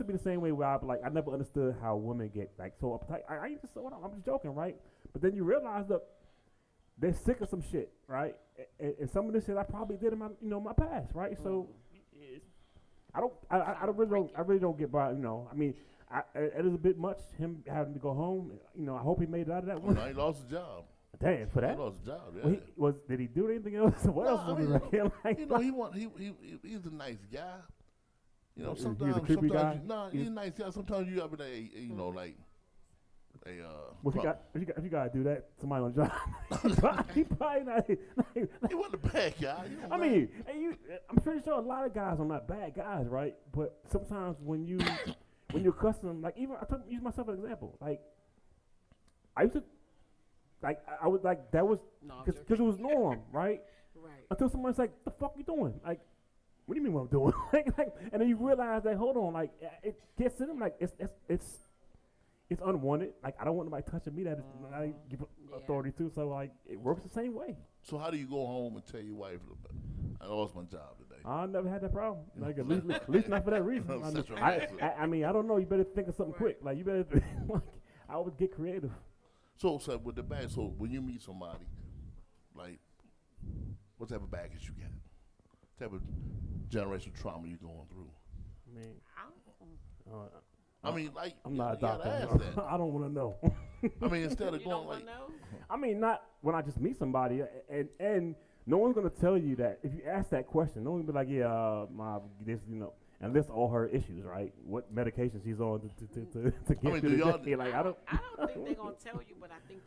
be the same way where I never understood how women get like so uptight. I used to say, I'm just joking, right? But then you realize that they're sick of some shit, right? And some of this shit I probably did in my past, right? So I really don't get by, you know. I mean, it is a bit much him having to go home. You know, I hope he made it out of that one. No, he lost his job. Damn, for that? He lost his job. Yeah. Well, did he do anything else? What else was he wrecking? Like, you know, he's a nice guy. You know, sometimes he's a creepy guy. He's a nice guy. Sometimes you have you know, like well, if you gotta do that, somebody on the job. he probably not. He wasn't a bad guy. You know, I mean, I'm pretty sure a lot of guys are not bad guys, right? But sometimes when when you're accustomed, like even use myself as an example. Like I used to, like I was like that was because it was norm, right? Right. Until someone's like, "The fuck you doing?" Like, what do you mean what I'm doing? like, and then you realize that hold on, like it gets in them, like it's unwanted. Like I don't want nobody touching me that I give authority to. So like it works the same way. So how do you go home and tell your wife, I lost my job today? I never had that problem. Like at least not for that reason. I mean I don't know. You better think of something quick. Like you better like I would get creative. So with the bag, so when you meet somebody, like what type of baggage you get? What type of generational trauma you going through? I mean, like I'm not a doctor. I don't want to know. I mean, instead of going like, I mean, not when I just meet somebody, and no one's gonna tell you that. If you ask that question, no one's gonna be like, yeah, my this, and list all her issues, right? What medication she's on to get through the day. Like I don't think they're gonna tell you, but I think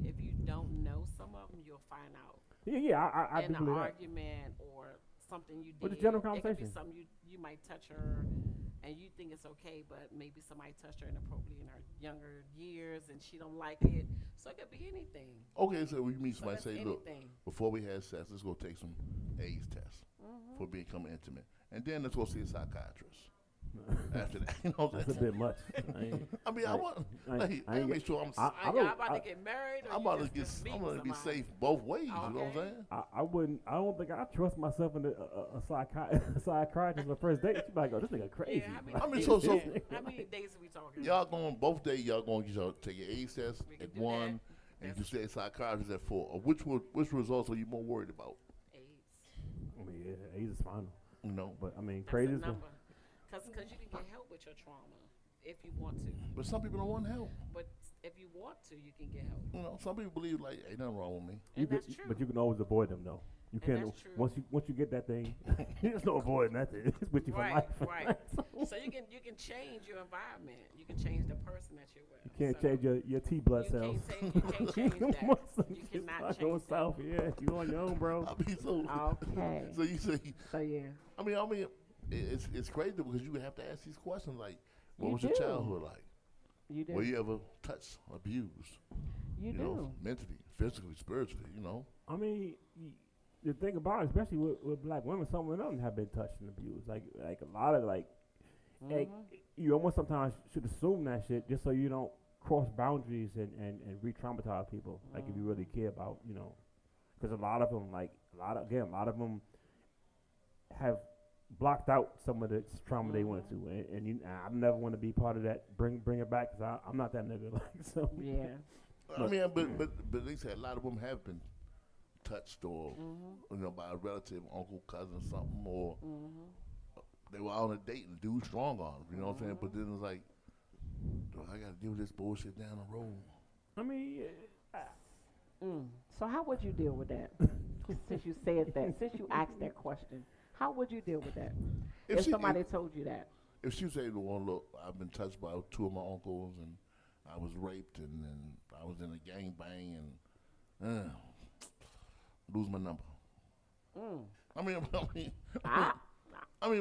if you don't know some of them, you'll find out. Yeah, I in do an believe argument or something you did. With the general It could conversation. be something you might touch her, and you think it's okay, but maybe somebody touched her inappropriately in her younger years, and she don't like it. So it could be anything. Okay, so we meet somebody say, look, anything. before we have sex, let's go take some AIDS tests for becoming intimate, and then let's go see a psychiatrist. After that, that's a bit much. I mean, I want to make sure I'm. Y'all about to get married? Or I'm about to get. I'm going to be safe both ways. Okay. You know what I'm saying? I wouldn't. I don't think I trust myself in a psychiatrist on the first date. She'd be like, "Oh, this nigga crazy." Yeah, I mean, so how many days are we talking? Y'all going both days? Y'all going to take your AIDS test at 1, and you say psychiatrist at 4. Or which results are you more worried about? AIDS. I mean, yeah, AIDS is final. But I mean, That's crazy. Because you can get help with your trauma if you want to. But some people don't want help. But if you want to, you can get help. Some people believe like ain't nothing wrong with me. And that's true. But you can always avoid them though. You can't. Once you get that thing, there's no avoiding that thing. It's with you for life. Right. So you can change your environment. You can change the person that you're with. You can't change your T blood cells. You can't change that. You cannot change that. South, yeah, you on your own, bro. I mean, okay. So you say. So yeah. I mean. It's crazy because you have to ask these questions like, what was your childhood like? You do. Were you ever touched, abused? You do. Mentally, physically, spiritually, I mean, the thing about it, especially with black women, some of them have been touched and abused. Like a lot of like you almost sometimes should assume that shit just so you don't cross boundaries and re-traumatize people. Like if you really care about, because a lot of them, a lot of them have blocked out some of the trauma they went through, and I never want to be part of that. Bring it back because I'm not that nigga. So yeah. I mean, but they said a lot of them have been touched or by a relative, uncle, cousin, something, or they were on a date and the dude strong on them. You know what I'm saying? But then it's like, I got to deal with this bullshit down the road. I mean, so how would you deal with that? Since you said that, since you asked that question. How would you deal with that if somebody told you that? If she said, well, look, I've been touched by 2 of my uncles, and I was raped, and I was in a gangbang, and lose my number. I mean,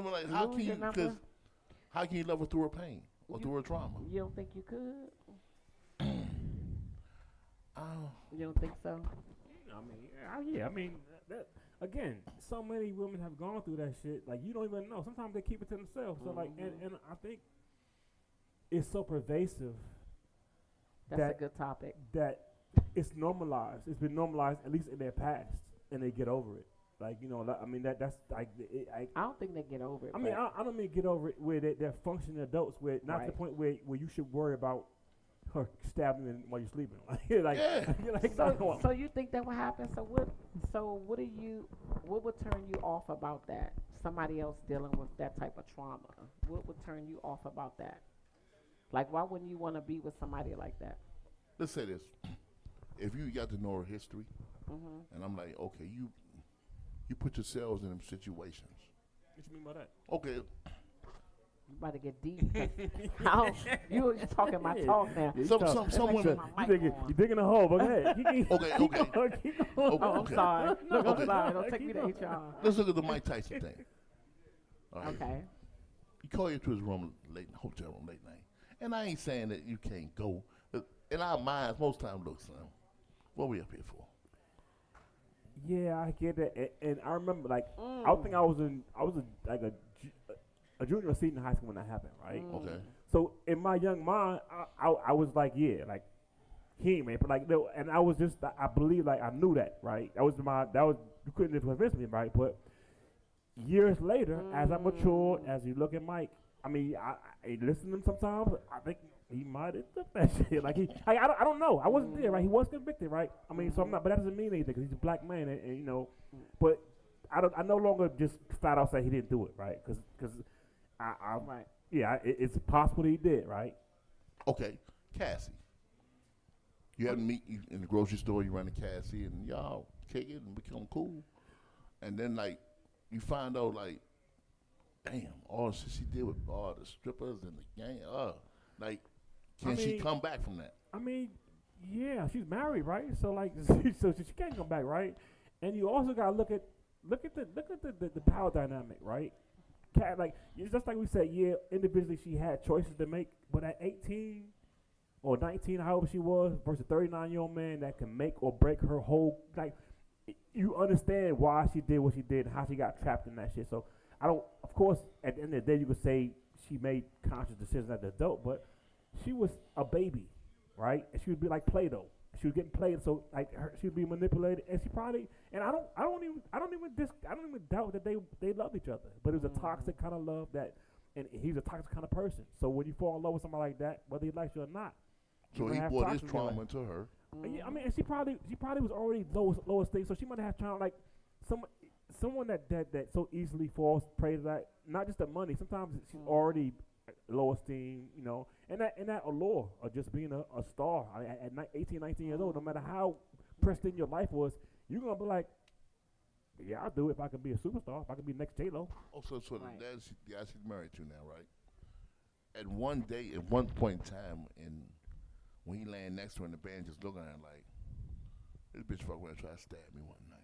like, how can you love her through her pain or through her trauma? You don't think you could? You don't think so? I mean, that. Again, so many women have gone through that shit. Like, you don't even know. Sometimes they keep it to themselves. So, like, and I think it's so pervasive. That's a good topic. That it's normalized. It's been normalized, at least in their past, and they get over it. Like, I mean, that's like. I don't think they get over it. I mean, I don't mean get over it where they're functioning adults, where not to the point where you should worry about her stabbing you while you're sleeping. So you think that would happen? So what would turn you off about that? Somebody else dealing with that type of trauma. What would turn you off about that? Like, why wouldn't you want to be with somebody like that? Let's say this. If you got to know her history, and I'm like, okay, you put yourselves in them situations. What you mean by that? Okay. You about to get deep. You talking my talk now. Some women. You digging a hole, but go ahead. Okay. I'm sorry. Look, I'm sorry. Don't take me to HR. Let's look at the Mike Tyson thing. All right. Okay. You call you to his room late, hotel room late night. And I ain't saying that you can't go. In our minds, most times, look, son, what we up here for? Yeah, I get that, and I remember like I think I was a junior or senior in high school when that happened, right? Okay. So in my young mind, I was like, yeah, like he ain't man, but like no, and I was just I believe like I knew that, right? That was you couldn't just convince me, right? But years later, as I matured, as you look at Mike, I mean, I listen to him sometimes. I think he might have took that shit. Like I don't know. I wasn't there, right? He was convicted, right? I mean, so I'm not. But that doesn't mean anything because he's a black man, and you know. But I no longer just flat out say he didn't do it, right? Because Right. yeah, it's possible he did, right? Okay, Cassie. You had to meet in the grocery store. You run to Cassie, and y'all kick it and become cool. And then like you find out like, damn, all the shit she did with all the strippers and the gang. Like, can she come back from that? I mean, yeah, she's married, right? So like, so she can't come back, right? And you also gotta look at the power dynamic, right? Like it's just like we said, yeah, individually she had choices to make, but at 18 or 19, however she was, versus a 39-year-old man that can make or break her whole, like, you understand why she did what she did and how she got trapped in that shit. So I don't, of course, at the end of the day, you could say she made conscious decisions as an adult, but she was a baby, right? And she would be like Play-Doh. She was getting played, so like she would be manipulated, and she probably, and I don't even doubt that they love each other, but it was a toxic kind of love that, and he's a toxic kind of person. So when you fall in love with somebody like that, whether he likes you or not, so he brought his trauma into her. Yeah, I mean, and she probably was already lowest thing, so she might have trauma like someone that so easily falls prey to that. Not just the money. Sometimes she's already low esteem, you know, and that allure of just being a star. I mean, at 18, 19 years old, no matter how pressed in your life was, you're gonna be like, yeah, I'll do it if I can be a superstar, if I can be next J-Lo. Oh, so the guy she's married to now, right? At one point in time, when he laying next to her in the bed, just looking at her like, this bitch fuck around try to stab me one night.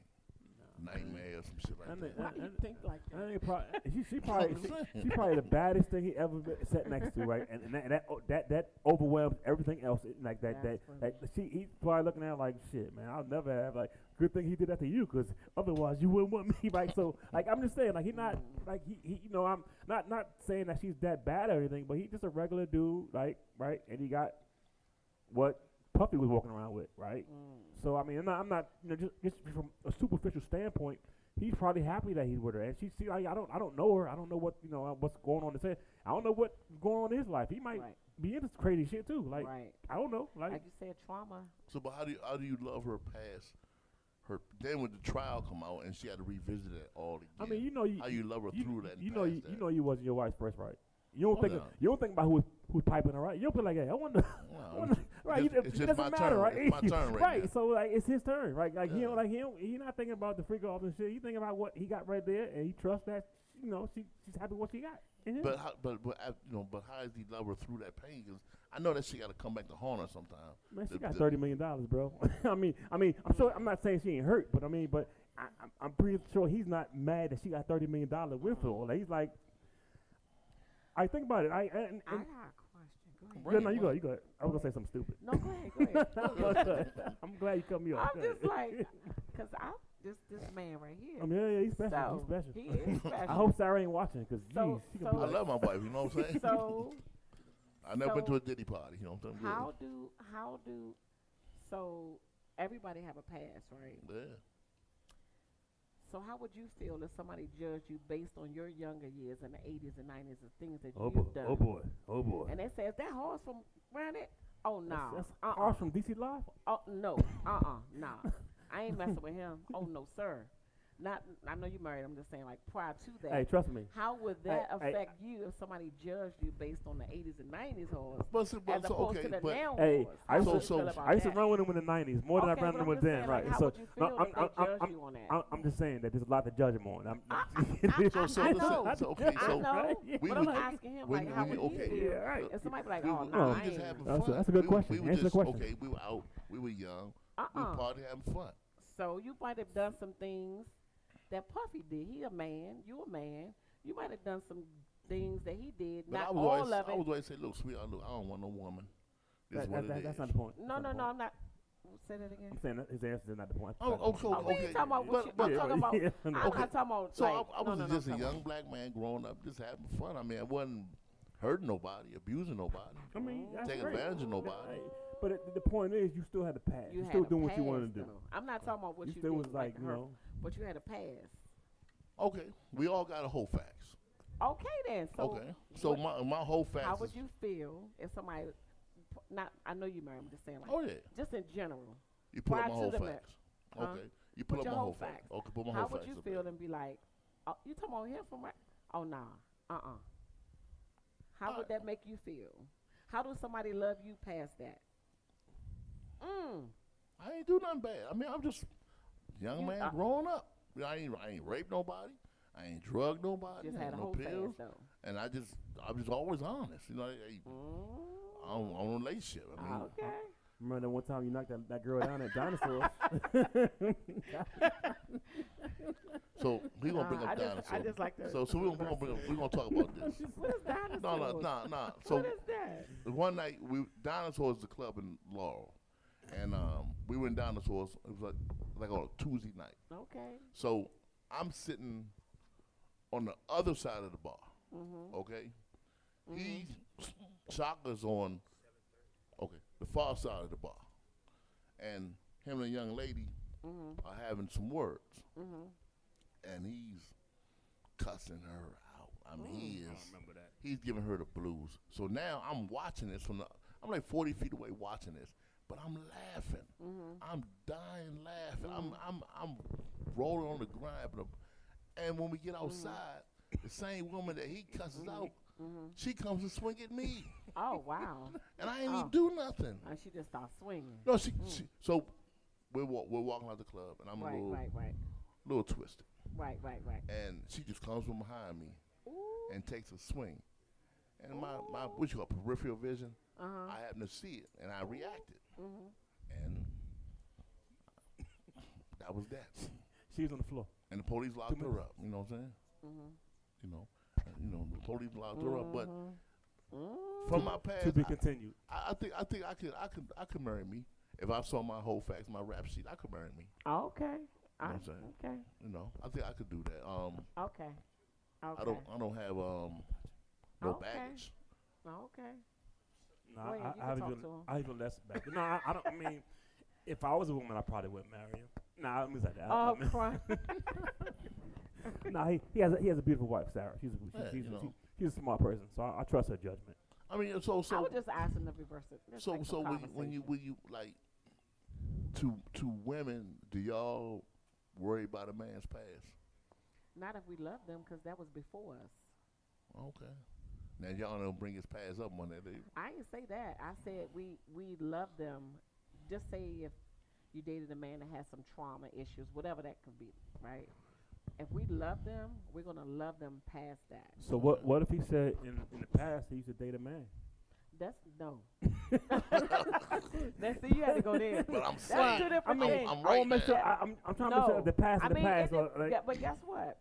Nightmare or some shit like that. Why you think like that? She probably the baddest thing he ever sat next to, right? And that overwhelms everything else. Like that he's probably looking at her like, shit, man, I'll never have, like, good thing he did that to you, because otherwise you wouldn't want me, right? So like I'm just saying, like, he not like he you know, I'm not saying that she's that bad or anything, but he's just a regular dude, like, right? And he got what Puffy was walking around with, right? So I mean, I'm not, you know, just from a superficial standpoint, he's probably happy that he's with her, and she like, I don't know her, I don't know what, you know, what's going on in his head, I don't know what's going on in his life. He might be into crazy shit too, like, I don't know, like you said, trauma. So, but how do you love her past her? Then when the trial come out and she had to revisit it all again. I mean, you know, how you love her through that. You know, you wasn't your wife's first, right? You don't think about who's piping her, right? You don't be like, hey, I wonder, right? It's just my matter, turn. right? It's my turn right now. So like it's his turn, right? Like he not thinking about the freak off and shit. He thinking about what he got right there, and he trusts that, you know, she's happy with what she got. But how does he love her through that pain? Because I know that she got to come back to haunt her sometime. Man, she got $30 million, bro. I mean, I'm sure. I'm not saying she ain't hurt, but I'm pretty sure he's not mad that she got $30 million with her. Like, he's like, I think about it. I got a question. Go ahead. No, you go ahead. I was gonna say something stupid. No, go ahead. I'm glad you cut me off. I'm just like, cause this man right here. I mean, yeah, he's special. So, he's special. He is special. I hope Sarah ain't watching, cause she can be like, I love my wife. You know what I'm saying? So I never been to a Diddy party. You know what I'm saying? How do so everybody have a past, right? Yeah. So how would you feel if somebody judged you based on your younger years in the 80s and 90s and things that you've done? Oh boy. And they say, is that horse from around it? Oh, no. That's horse from DC Live? Oh, no. Nah. I ain't messing with him. Oh, no, sir. Not. I know you married. I'm just saying, like, prior to that. Hey, trust me. How would that affect you if somebody judged you based on the 80s and 90s horse But as opposed to the now hey, horse? I used to run with him in the 90s more than I ran with them then, right? How would you feel if they judged you on that? I'm just saying that there's a lot to judge him on. I know. But I'm asking him, like, how would he feel? If somebody be like, oh, no, I ain't. That's a good question. Answer the question. Okay, we were out. We were young. We were partying, having fun. So you might have done some things that Puffy did. He a man. You a man. You might have done some things that he did. But Not I was all always, of it. I was always say, look, sweetheart, look, I don't want no woman. This is what it is. That's not the point. No, That's no, not the no. point. I'm not. Say that again. I'm saying that his answer is not the point. Oh, Oh, we okay. ain't talking about what you. But- I'm talking about. yeah, I'm no. not talking about. So like, I was no, just a I'm young talking black man growing up, just having fun. I mean, I wasn't hurting nobody, abusing nobody, I mean, that's taking great. advantage of nobody. Hey, but the point is, you still had to pass. You You had still a doing what you pass, wanted to do. though. I'm not talking about what You you still did. was like, you her, know. but you had a pass. Okay, we all got to hold facts. Okay then. So Okay, so my whole facts. how would is, you feel if somebody? Not. I know you married. I'm just saying. Like, Oh yeah, just in general. you pull up prior my to whole the facts. Huh? Okay, you pull Put up your my whole whole facts. facts. Okay, put my How whole would facts. you up feel there. and be like, oh, you talking about him from right? Oh nah. How would that make you feel? How does somebody love you past that? I ain't do nothing bad. I mean, I'm just young You- man growing up. I ain't raped nobody. I ain't drugged nobody. Just I had a no whole pills. fast though. And I'm just always honest. You know, on a relationship. I mean, Okay. Remember that one time you knocked that girl down at Dinosaurs? so we gonna bring I up just- dinosaurs. I just like the- So we gonna talk about this. What is dinosaurs? No. So What is that? one night Dinosaurs the club in Laurel, and we went Dinosaurs. It was like on a Tuesday night. Okay. So I'm sitting on the other side of the bar. Mm-hmm. Okay, he's Shaka's on. Okay, the far side of the bar, and him and a young lady are having some words, and he's cussing her out. I mean, he is. I remember that. He's giving her the blues. So now I'm watching this I'm like 40 feet away watching this, but I'm laughing. I'm dying laughing. I'm rolling on the ground. And when we get outside, the same woman that he cusses out, she comes and swing at me, Oh wow. and I ain't even do nothing. And she just starts swinging. No, she so we're walking out the club, and I'm Right, a little twisted, right. and she just comes from behind me Ooh. and takes a swing. And my what you call peripheral vision, Uh-huh. I happened to see it, and I reacted, and that was that. She was on the floor. And the police locked her up. You know what I'm saying? You know, the police locked her up. But from my past, To be continued. I think I could marry me if I saw my whole facts, my rap sheet. I could marry me. Okay. You know what I'm saying? Okay. You know, I think I could do that. Okay. I don't have no Okay. baggage. Okay. No, Go ahead, you I can have talk even to him. I even less back. No, I don't. I mean, if I was a woman, I probably wouldn't marry him. Nah, let me say that. Oh, crap. Nah, he has a beautiful wife, Sarah. Yeah, you know. She's a smart person, so I trust her judgment. I mean, so I was just asking to reverse it. Let's so make some when you conversation. like to women, do y'all worry about a man's past? Not if we love them, because that was before us. Okay. Now y'all don't bring his past up on that, do you? I didn't say that. I said we love them. Just say if you dated a man that has some trauma issues, whatever that could be, right? If we love them, we're gonna love them past that. So what if he said in the past he used to date a man? That's no. That's see, you had to go there. But I'm That's saying, two different things. I'm I right want to make sure now. I'm trying to make sure the past I is the mean, past. but guess what?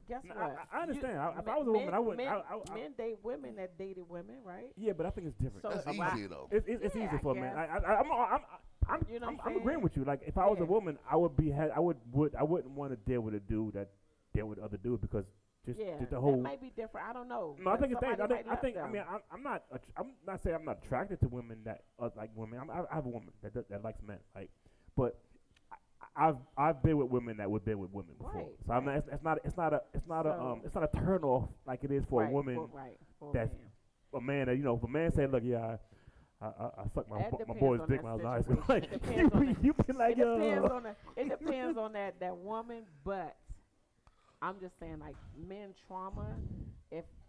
Guess No, what? I understand. You- If I was a woman, I wouldn't. Men date women that dated women, right? Yeah, but I think it's different. So That's if I- easy though. It's Yeah, easy for a I man. guess. You know what I'm I'm agreeing saying? with you. Like if I was a Yeah. woman, I wouldn't want to deal with a dude that deal with other dudes because just the whole. that might be different. I don't know. No, I But think it's things. somebody might love I them. mean, I'm not. I'm not saying I'm not attracted to women that like women. I have a woman that likes men. Like, but I've been with women that would been with women before. Right, So I'm not. It's not a turn off like it is for Right, a woman. for a that's man. A man that if a man say, look, yeah. I sucked my That my depends boy's on dick that when I was in high school. situation. Like, It depends on that. you be like, It depends on that. It depends on that woman, but I'm just saying, like men trauma.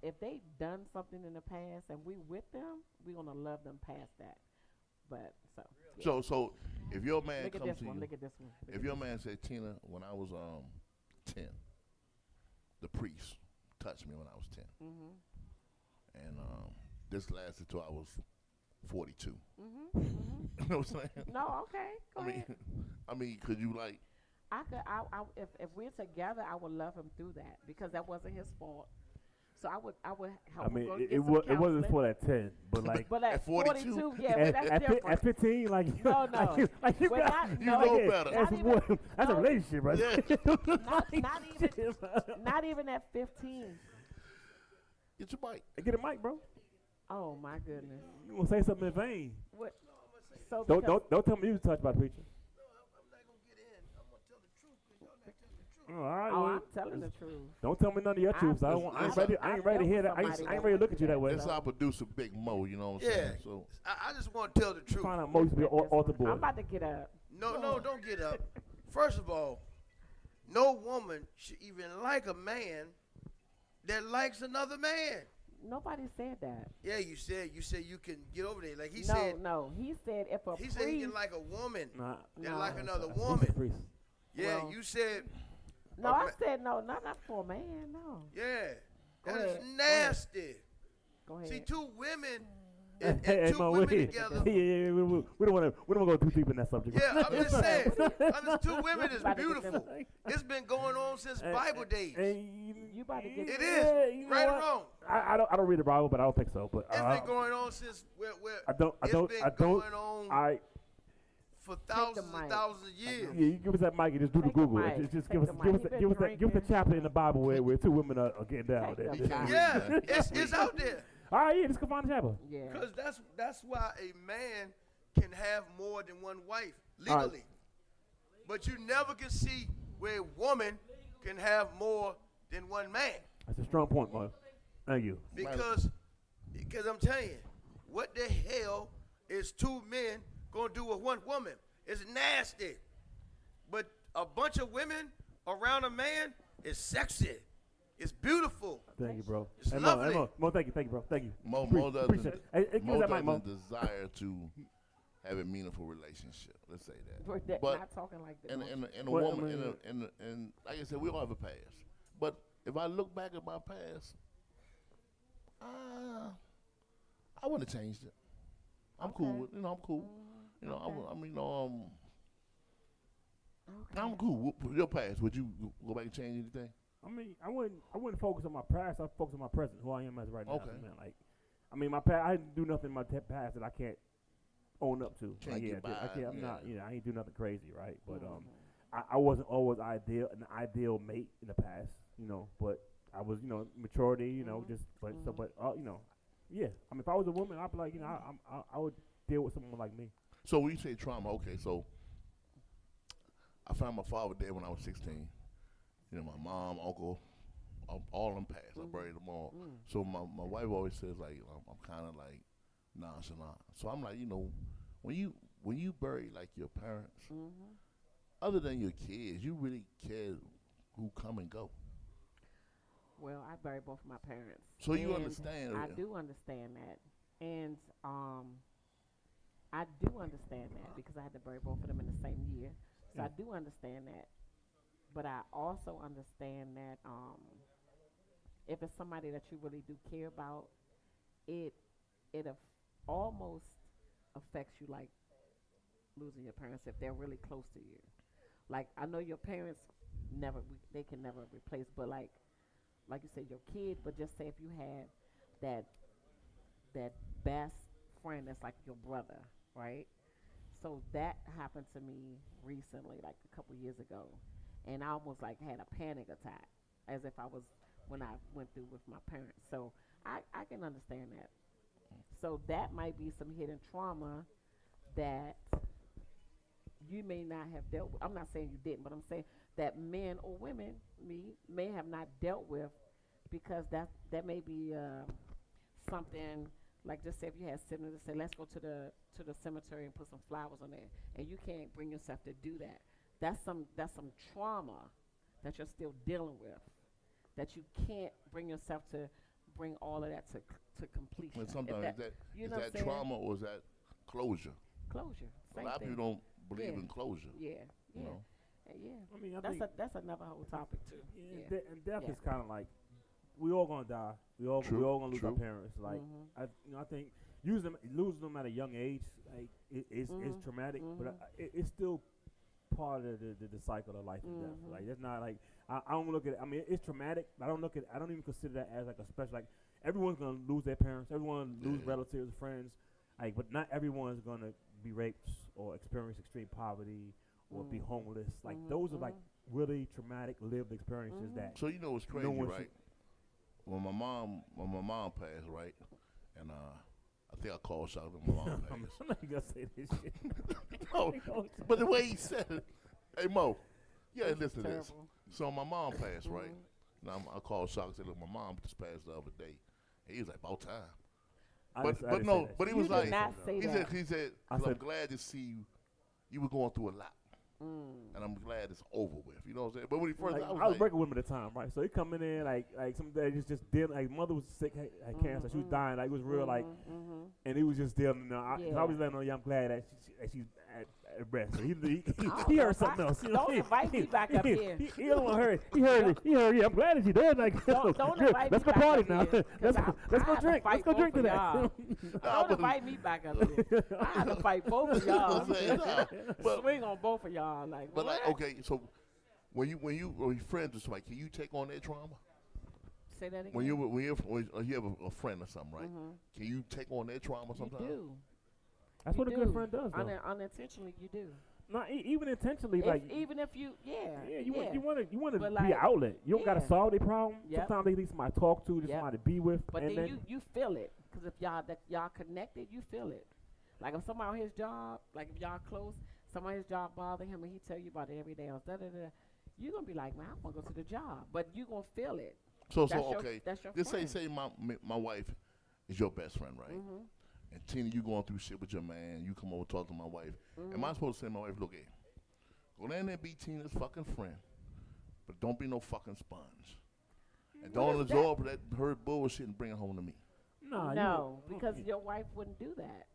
If they done something in the past and we with them, we're gonna love them past that. But yeah. So if your man Look at comes this to one. you, Look at this one. if your man said, Tina, when I was 10, the priest touched me when I was 10, and this lasted till I was 42. You know what I'm saying? No, okay. Go ahead. I mean, could you like? I could. If we're together, I would love him through that because that wasn't his fault. So I would help. I mean, her it get some wasn't counseling. for that 10, but like But at 42, yeah, but that's at different. 15, like No, no. like you Well, got not- You no, know yeah, better. That's, not more, even- that's a no. relationship, right? not even at 15. Get your mic. Get a mic, bro. Oh my goodness. You gonna say something in vain? What? So Don't tell me you was touched by the preacher. I'm not gonna get in. I'm gonna tell the truth because y'all not telling the truth. Oh, all right, Oh, well, I'm telling the truth. don't tell me none of your truths. I ain't ready to hear that. I ain't ready to look at you that way. That's our producer, Big Mo. You know what I'm saying? So I just want to tell the truth. Find out most of the altar boy. I'm about to get up. No, don't get up. First of all, no woman should even like a man that likes another man. Nobody said that. Yeah, you said you can get over there. Like he No, said, no. He said if a he priest. said he can like a woman Nah, that No. like another he's a woman. priest. Yeah, Well- you said, No, I said no, not for a man. No. yeah, Go that is ahead. nasty. Go ahead. See, two women and Hey, two Mo, women wait. together. Yeah, we don't want to go too deep in that subject. Yeah, I'm just saying. Two women is About to get beautiful. It's been going on since Bible days. You about to get It Yeah, is. you know Right or what? wrong? I don't read the Bible, but I don't think so. But It's been going on since where I don't going on I for thousands mic. and thousands of years. yeah, you give us that mic and just do the Take the Google. mic. Just Take give us the mic. give us He been give us the drinking. chapter in the Bible where two women are getting down. Take There. the mic. Yeah, it's out there. All right, yeah, just go find the chapter. Yeah. Because that's why a man can have more than one wife All right. legally. But you never can see where a woman can have more than one man. That's a strong point, Mark. Thank you. Because I'm telling you, what the hell is two men gonna do with one woman? It's nasty. But a bunch of women around a man is sexy. It's beautiful. Thank you, bro. It's Hey, lovely. Mo, thank you, bro. Thank you. Mo Appreciate it. Hey, give Mo us that mic, Mo. doesn't desire to have a meaningful relationship. Let's say that. We're But not talking like that. and a Well, I woman mean- and like I said, we all have a past. But if I look back at my past, I wouldn't have changed it. I'm cool with I'm cool. You know, I'm cool with your past. Would you go back and change anything? I mean, I wouldn't focus on my past. I focus on my present, who I am as right now. Okay. Man. Like, I mean, my past. I didn't do nothing in my past that I can't own up to. Can't Like, get by, I can't. I'm yeah. not. I ain't do nothing crazy, right? But I wasn't always an ideal mate in the past. But I was. Maturity. Just. But so. But yeah. I mean, if I was a woman, I'd be like, I would deal with someone like me. So when you say trauma, okay, so I found my father dead when I was 16. My mom, uncle, all of them passed. I buried them all. So my wife always says, like, I'm kind of like nonchalant. So I'm like, when you bury like your parents, other than your kids, you really care who come and go. Well, I buried both of my parents. So you And understand? I do understand that. And I do understand that because I had to bury both of them in the same year. So I do understand that. But I also understand that if it's somebody that you really do care about, it almost affects you like losing your parents if they're really close to you. Like, I know your parents they can never replace, but like you said, your kid, but just say if you had that best friend that's like your brother, right? So that happened to me recently, like a couple years ago. And I almost like had a panic attack as if I was when I went through with my parents. So I can understand that. So that might be some hidden trauma that you may not have dealt with. I'm not saying you didn't, but I'm saying that men or women, may have not dealt with because that may be something like, just say if you had siblings that say, let's go to the cemetery and put some flowers on there, and you can't bring yourself to do that. That's some trauma that you're still dealing with, that you can't bring yourself to bring all of that to completion. And sometimes is that trauma or is that closure? Closure. A lot of people don't believe in closure. Yeah. You know? Yeah. I mean, I think That's another whole topic too. Yeah, and death Yeah. is kind of like we all gonna die. We all gonna lose our parents. Like I think losing them at a young age, like it's traumatic, but it's still part of the cycle of life and death. Like it's not like I don't look at it. I mean, it's traumatic. But I don't look at. I don't even consider that as like a special. Like everyone's gonna lose their parents. Everyone lose relatives, friends. Like, but not everyone's gonna be raped or experience extreme poverty or be homeless. Like those are like really traumatic lived experiences that. So you know what's crazy, right? When my mom passed, right, and I think I called shout when my mom passed. I'm not gonna say this shit. No, but the way he said it, hey Mo, listen to this. So my mom passed, right? Now I called shout and said, look, my mom just passed the other day. And he was like, about time. But he was like, he said, I'm glad to see you. You were going through a lot. And I'm glad it's over with. You know what I'm saying? But when he first, I was working with him at the time, right? So he coming in like some days just dealing. Like mother was sick, had cancer, she was dying. Like it was real, like, and he was just dealing. I was letting her know, I'm glad that she's at rest. So he heard something else. You know? Don't invite me back up here. He don't want to heard. He heard. Yeah, I'm glad that she's dead. Like, don't invite let's me go back party up now. here, Let's go drink. Let's go drink today. Don't invite me back up here. I had to fight both of y'all. Swing on both of y'all. Like, but like, okay, so when you friends with somebody, can you take on their trauma? Say that again. When you have a friend or something, right? Can you take on their trauma sometimes? You do. That's what a good friend does, though. Unintentionally, you do. Not even intentionally, even if you, you want to But be like, an outlet. You don't gotta solve their problem. Yep. Sometimes they need somebody to talk to, just somebody to be with. But and then you feel it, because if y'all connected, you feel it. Like if somebody on his job, like if y'all close, somebody on his job bother him, and he tell you about it every day, you're gonna be like, man, I want to go to the job, but you gonna feel it. So okay. That's your Just friend. say my wife is your best friend, right? And Tina, you going through shit with your man. You come over talk to my wife. Am I supposed to say to my wife, look, hey, go down there and be Tina's fucking friend, but don't be no fucking sponge, and don't absorb her bullshit and bring it home to me. No, because your wife wouldn't do that.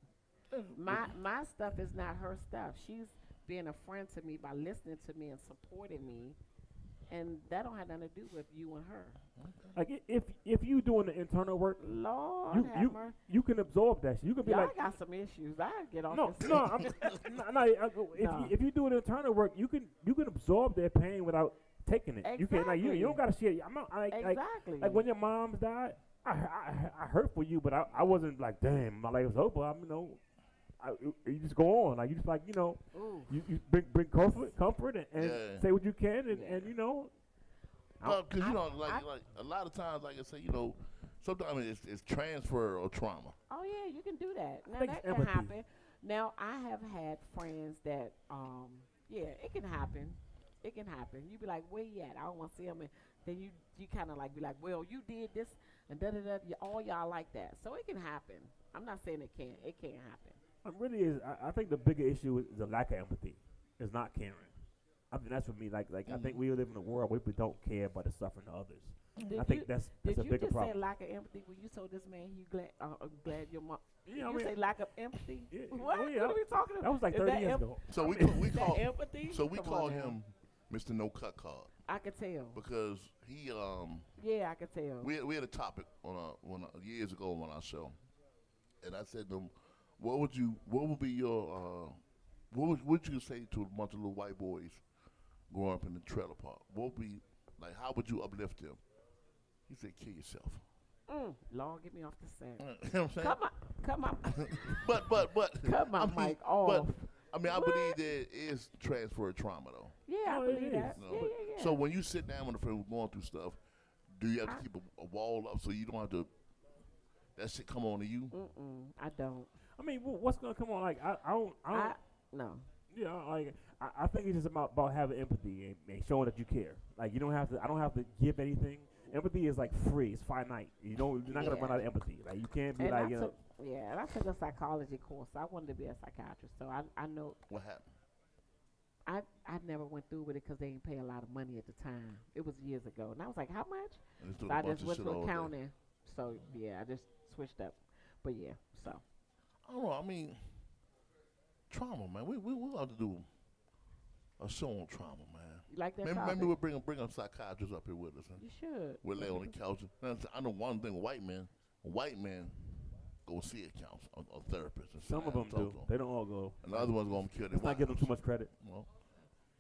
My stuff is not her stuff. She's being a friend to me by listening to me and supporting me, and that don't have nothing to do with you and her. Like if you doing the internal work, Lord, you can absorb that shit. You can be y'all like, got some issues. I get off. If you do the internal work, you can absorb their pain without taking it. Exactly. You can you don't gotta share. Exactly. Like when your mom's died, I hurt for you, but I wasn't like, damn, my life was over. You just go on. Like you just like, you bring comfort and say what you can and you know. Because like a lot of times, like I say, sometimes it's transfer or trauma. Oh yeah, you can do that. Now that empathy. can happen. Now I have had friends that, it can happen. It can happen. You be like, where you at? I don't want to see him. And then you kind of like be like, well, you did this and da da da. All y'all like that, so it can happen. I'm not saying it can't. It can't happen. It really is. I think the bigger issue is the lack of empathy. It's not caring. I mean, that's for me. Like I think we live in a world where we don't care about the suffering of others. I think that's a bigger problem. Did you just say lack of empathy when you told this man you glad your mom? You say lack of empathy? Yeah, what? What are we talking about? That was like 30 years ago. So we call empathy. So we call him Mr. No Cut Card. I could tell because he Yeah, I could tell. We had a topic on years ago on our show, and I said to him, what would be your what would you say to a bunch of little white boys growing up in the trailer park? What would be like? How would you uplift them? He said, kill yourself. Lord, get me off the set. You know what I'm saying? Come on. but cut my mic off. But I mean, I believe there is transfer trauma though. Yeah, I believe that. Yeah. So when you sit down with a friend who's going through stuff, do you have to keep a wall up so you don't have to that shit come on to you? I don't. I mean, what's gonna come on? Like I don't. No. Yeah, like I think it's just about having empathy and showing that you care. Like you don't have to. I don't have to give anything. Empathy is like free. It's finite. You're not gonna run out of empathy. Like you can't be like and I took a psychology course. I wanted to be a psychiatrist, so I know. What happened? I never went through with it because they didn't pay a lot of money at the time. It was years ago, and I was like, how much? So I just went to accounting. So yeah, I just switched up. But yeah, so. I don't know. I mean, trauma, man. We have to do a show on trauma, man. You like that? Maybe we'll bring a psychiatrist up here with us. You should. We'll lay on the couch. I know one thing: white men go see a counselor, a therapist. Some of them do. They don't all go. And the other ones gonna kill them. Let's not give them too much credit. Well,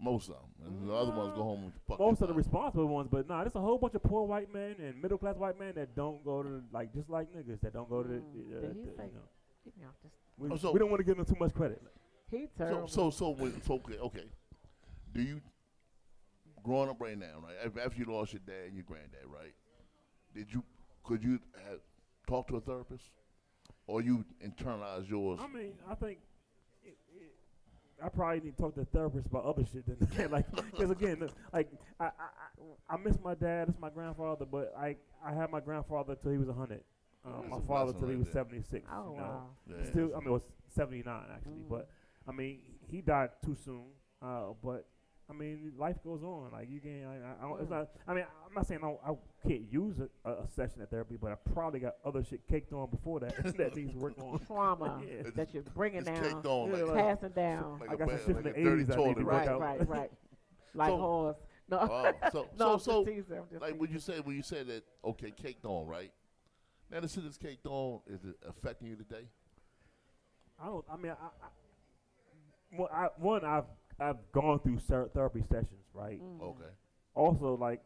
Most of them. And the other ones go home and fuck Most their of the wives. responsible ones, but nah, there's a whole bunch of poor white men and middle class white men that don't go to like just like niggas that don't go to. Did he say? You know, Get me off this. we don't want to give them too much credit. He terrible. Okay. Do you, growing up right now, right? After you lost your dad and your granddad, right? Could you have talked to a therapist, or you internalize yours? I mean, I think I probably need to talk to a therapist about other shit than like, because again, like I miss my dad, it's my grandfather, but I had my grandfather till he was 100. My father till he was 76. Oh, you know? wow. Yeah. Still, I mean, it was 79 actually, but I mean, he died too soon. But I mean, life goes on. Like you can, I don't, it's not. I mean, I'm not saying I can't use a session of therapy, but I probably got other shit caked on before that that needs work on. Trauma Yeah. that you're bringing It's down, caked on like, passing down. like I a got some bad- shit like from a the dirty 80s I need to toilet. work out. Right. Like So- horse. No, Wow. So no, so I'm just teasing, I'm just like teasing. when you said that, okay, caked on, right? Now the shit is caked on. Is it affecting you today? I don't. I mean, I've gone through therapy sessions, right? Okay. Also, like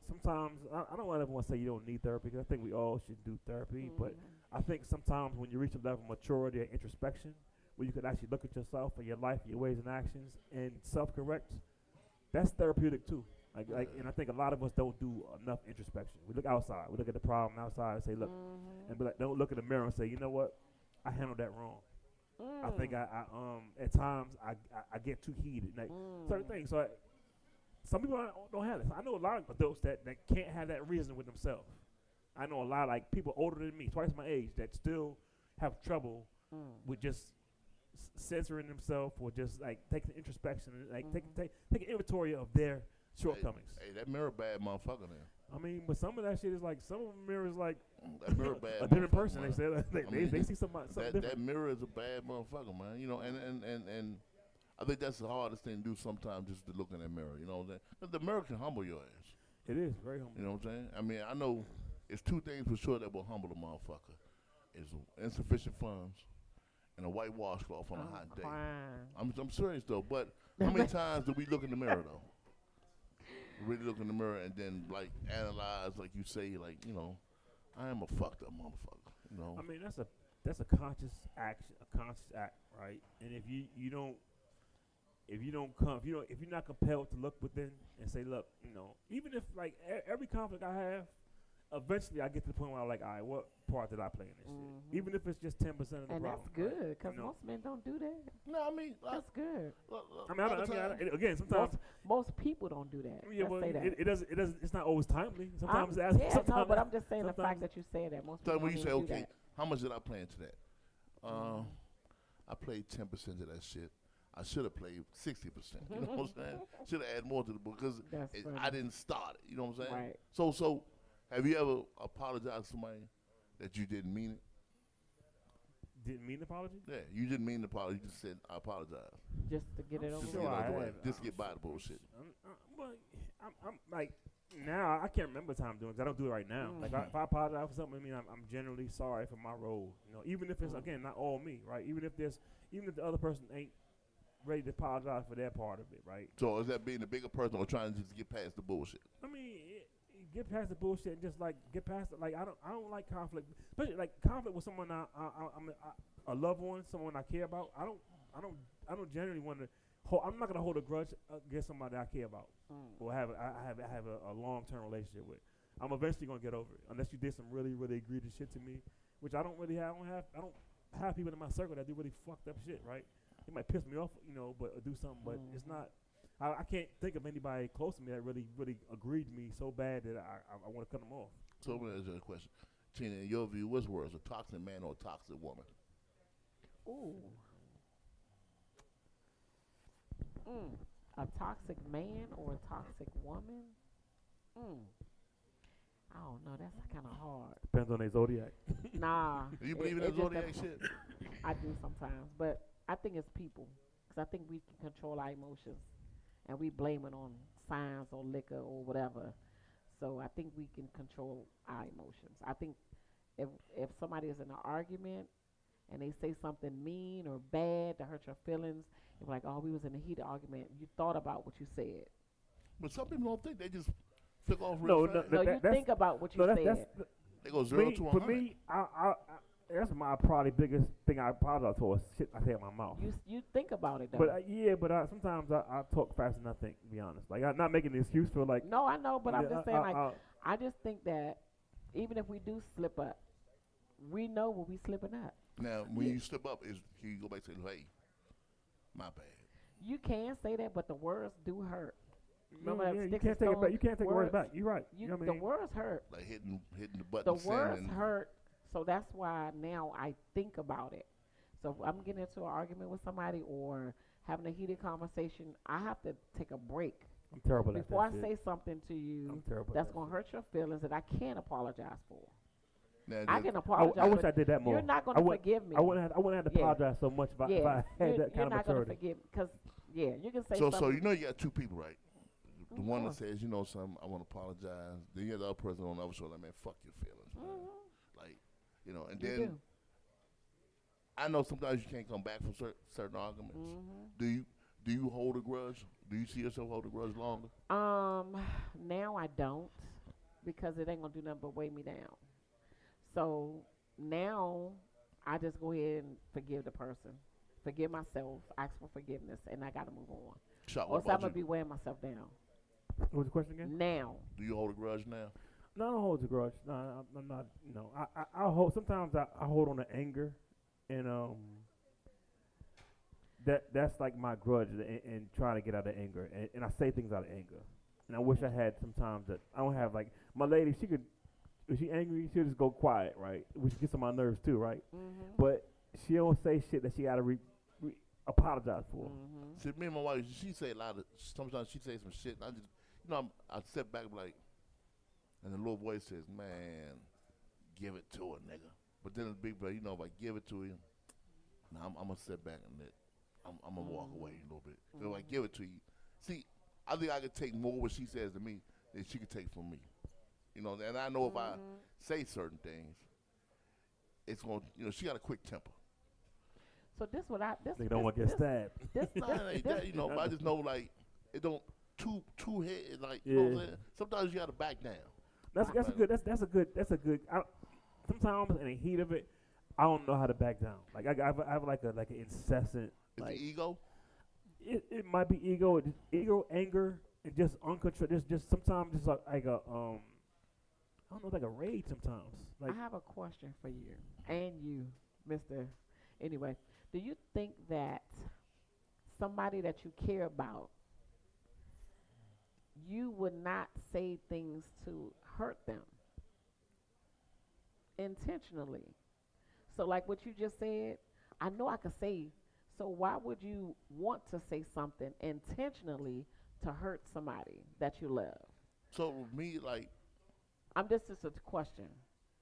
sometimes I don't want everyone to say you don't need therapy, because I think we all should do therapy. But I think sometimes when you reach a level of maturity and introspection, where you can actually look at yourself and your life, your ways and actions, and self-correct, that's therapeutic too. Like, and I think a lot of us don't do enough introspection. We look outside, we look at the problem outside, and say, look, and be like, don't look in the mirror and say, you know what, I handled that wrong. I think I at times I get too heated, like certain things. So some people don't have this. I know a lot of adults that can't have that reason with themselves. I know a lot of like people older than me, twice my age, that still have trouble with just censoring themselves, or just like taking introspection and like taking inventory of their shortcomings. Hey, that mirror bad motherfucker there. I mean, but some of that shit is like, some of the mirrors like That mirror bad. a different motherfucker, person. They man. said they see something That different. mirror is a bad motherfucker, man. You know, and I think that's the hardest thing to do sometimes, just to look in that mirror. You know what I'm saying? 'Cause the mirror can humble your ass. It is very humble. You know what I'm saying? I mean, I know it's two things for sure that will humble a motherfucker: is insufficient funds and a white washcloth on a hot day. I'm serious though, but how many times do we look in the mirror though? Really look in the mirror and then like analyze, like you say, like, you know, I am a fucked up motherfucker. You know. I mean, that's a conscious action, right? And if you're not compelled to look within and say, look, you know, even if like every conflict I have, eventually I get to the point where I'm like, all right, what part did I play in this shit? Even if it's just 10% of the problem. And that's good, because most men don't do that. No, I mean, That's good. Again, sometimes Most people don't do that. yeah, Let's well, say that. it doesn't. It's not always timely. Sometimes but I'm just saying the fact that you say that most So people when you don't say, even do okay, that. how much did I play into that? I played 10% of that shit. I should have played 60%. You know what I'm saying? Should have added more to the book because That's funny. I didn't start it. You know what I'm saying? Right. So have you ever apologized to somebody that you didn't mean it? Didn't mean the apology. Yeah, you didn't mean the apology. You just said, I apologize. Just to get it over Just to with. get out the I way. have. Just get by the bullshit. I'm like, now I can't remember the time doing it, 'cause I don't do it right now. Like if I apologize for something, I mean I'm generally sorry for my role. You know, even if it's again not all me, right? Even if the other person ain't ready to apologize for their part of it, right? So is that being the bigger person or trying to just get past the bullshit? I mean, get past the bullshit and just like get past it. Like I don't like conflict, especially like conflict with someone I'm a loved one, someone I care about. I don't generally want to. I'm not gonna hold a grudge against somebody I care about or I have a long-term relationship with. I'm eventually gonna get over it unless you did some really really egregious shit to me, which I don't really have. I don't have people in my circle that do really fucked up shit, right? It might piss me off, you know, but do something, but it's not. I can't think of anybody close to me that really agreed to me so bad that I want to cut them off. So I'm gonna ask you a question. Tina, in your view, what's worse, a toxic man or a toxic woman? Ooh. A toxic man or a toxic woman? I don't know. That's kind of hard. Depends on their zodiac. Nah. Do you believe in that zodiac shit? I do sometimes, but I think it's people, because I think we can control our emotions, and we blame it on signs or liquor or whatever. So I think we can control our emotions. I think if somebody is in an argument and they say something mean or bad to hurt your feelings, You're like, oh, we was in a heated argument. You thought about what you said. But some people don't think. They just flick off No, real fast. No, you think about what you said. They go 0 to 100. For me, that's my probably biggest thing I apologize for is shit I say in my mouth. You think about it though. But sometimes I talk faster than I think. To be honest, like I'm not making an excuse for like. No, I know, but I'm just saying I just think that even if we do slip up, we know when we slipping up. Now, when you slip up, can you go back and say, "Hey, my bad"? You can say that, but the words do hurt. No, you can't take it back. You can't take words back. You're right. You know what I mean? The words hurt. Like hitting the button. The words hurt. So that's why now I think about it. So if I'm getting into an argument with somebody or having a heated conversation, I have to take a break. I'm terrible at that before I shit. say something to you that's going to hurt your feelings that I can't apologize for. Now, I can apologize. I wish I did that more. You're not going to forgive me. I wouldn't have to apologize so much if I had that kind of maturity. You're not going to forgive because, you can say something. So you know you got two people, right? The one that says, you know something, I want to apologize. Then you have the other person on the other shoulder, like, man, fuck your feelings, man. Like, you know, and then I know sometimes you can't come back from certain arguments. Do you hold a grudge? Do you see yourself hold a grudge longer? Now I don't because it ain't gonna do nothing but weigh me down. So now I just go ahead and forgive the person, forgive myself, ask for forgiveness, and I gotta move on. Or else I'm gonna be weighing myself down. What was the question again? Now. Do you hold a grudge now? No, I don't hold a grudge. No, I'm not. No, I hold. Sometimes I hold on to anger, and that's like my grudge and trying to get out of anger, and I say things out of anger, and I wish I had sometimes that I don't have. Like my lady, she could, if she angry, she'll just go quiet, right? Which gets on my nerves too, right? But she don't say shit that she gotta apologize for. See, me and my wife, she say a lot of. Sometimes she say some shit, and I just, I step back and be like. And the little voice says, man, give it to her, nigga. But then the big brother, if I give it to him, I'm going to sit back and I'm going to walk away a little bit. So if I give it to you, see, I think I could take more what she says to me than she could take from me. And I know if I say certain things, it's going to, she got a quick temper. So this what I, this. They don't want to get stabbed. But I just know, like, it don't, two head, like, you know what I'm saying? Sometimes you got to back down. That's a good. Sometimes in the heat of it, I don't know how to back down. Like I have like an incessant. Is like, it ego? It might be ego, anger, and just uncontrolled. Just sometimes just like a I don't know, like a rage sometimes. Like I have a question for you and you, Mr. Anyway, do you think that somebody that you care about, you would not say things to hurt them intentionally? So like what you just said, I know I could say, so why would you want to say something intentionally to hurt somebody that you love? So with me, like, this is a question.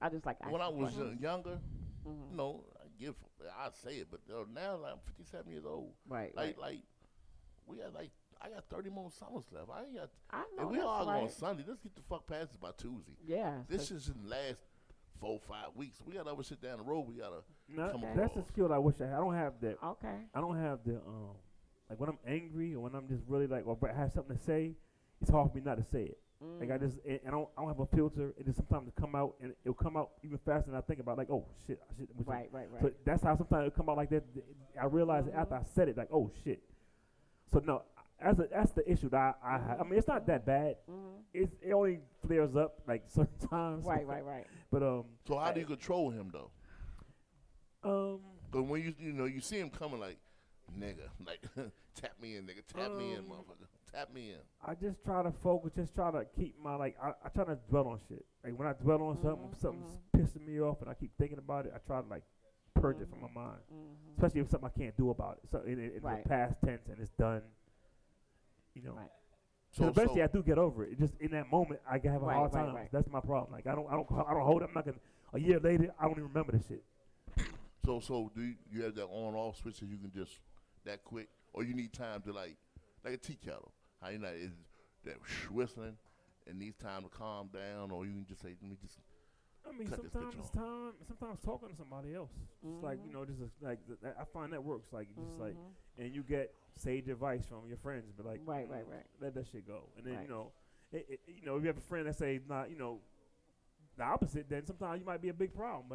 I just like when I was younger, I say it, but now like, I'm 57 years old. Right. Like we got like. I got 30 more summers left. I know. If we all on Sunday, let's get the fuck past it by Tuesday. Yeah. This is in the last 4-5 weeks. We got to sit down the road. We got to come across. That's a skill I wish I had. I don't have that. Okay. I don't have the, like when I'm angry or when I'm just really like, or I have something to say, it's hard for me not to say it. Like I just, I don't have a filter. It just sometimes it come out and it'll come out even faster than I think about. Like, oh shit, I should. Right. So that's how sometimes it'll come out like that. I realize it after I said it, like, oh shit. So no. That's the issue that I have. I mean, it's not that bad. It only flares up like sometimes. Right. But So how do you control him though? But when you see him coming like, nigga, like tap me in, nigga, tap me in, motherfucker, tap me in. I just try to focus, just try to keep my I try to dwell on shit. Like when I dwell on something's pissing me off and I keep thinking about it, I try to like purge it from my mind. Especially if something I can't do about it. So in the past tense and it's done. Right. So eventually I do get over it. Just in that moment I have a hard time. Right. That's my problem. Like I don't hold it. I'm not gonna. A year later I don't even remember this shit. So do you have that on off switch that you can just that quick, or you need time to like a tea kettle? How you know is that whistling and needs time to calm down, or you can just say let me just I mean, cut this sometimes bitch it's off. time. Sometimes talking to somebody else. It's like just like I find that works. Like just like, and you get sage advice from your friends, but like, Right. let that shit go. And then Right. if you have a friend that say not, the opposite, then sometimes you might be a big problem.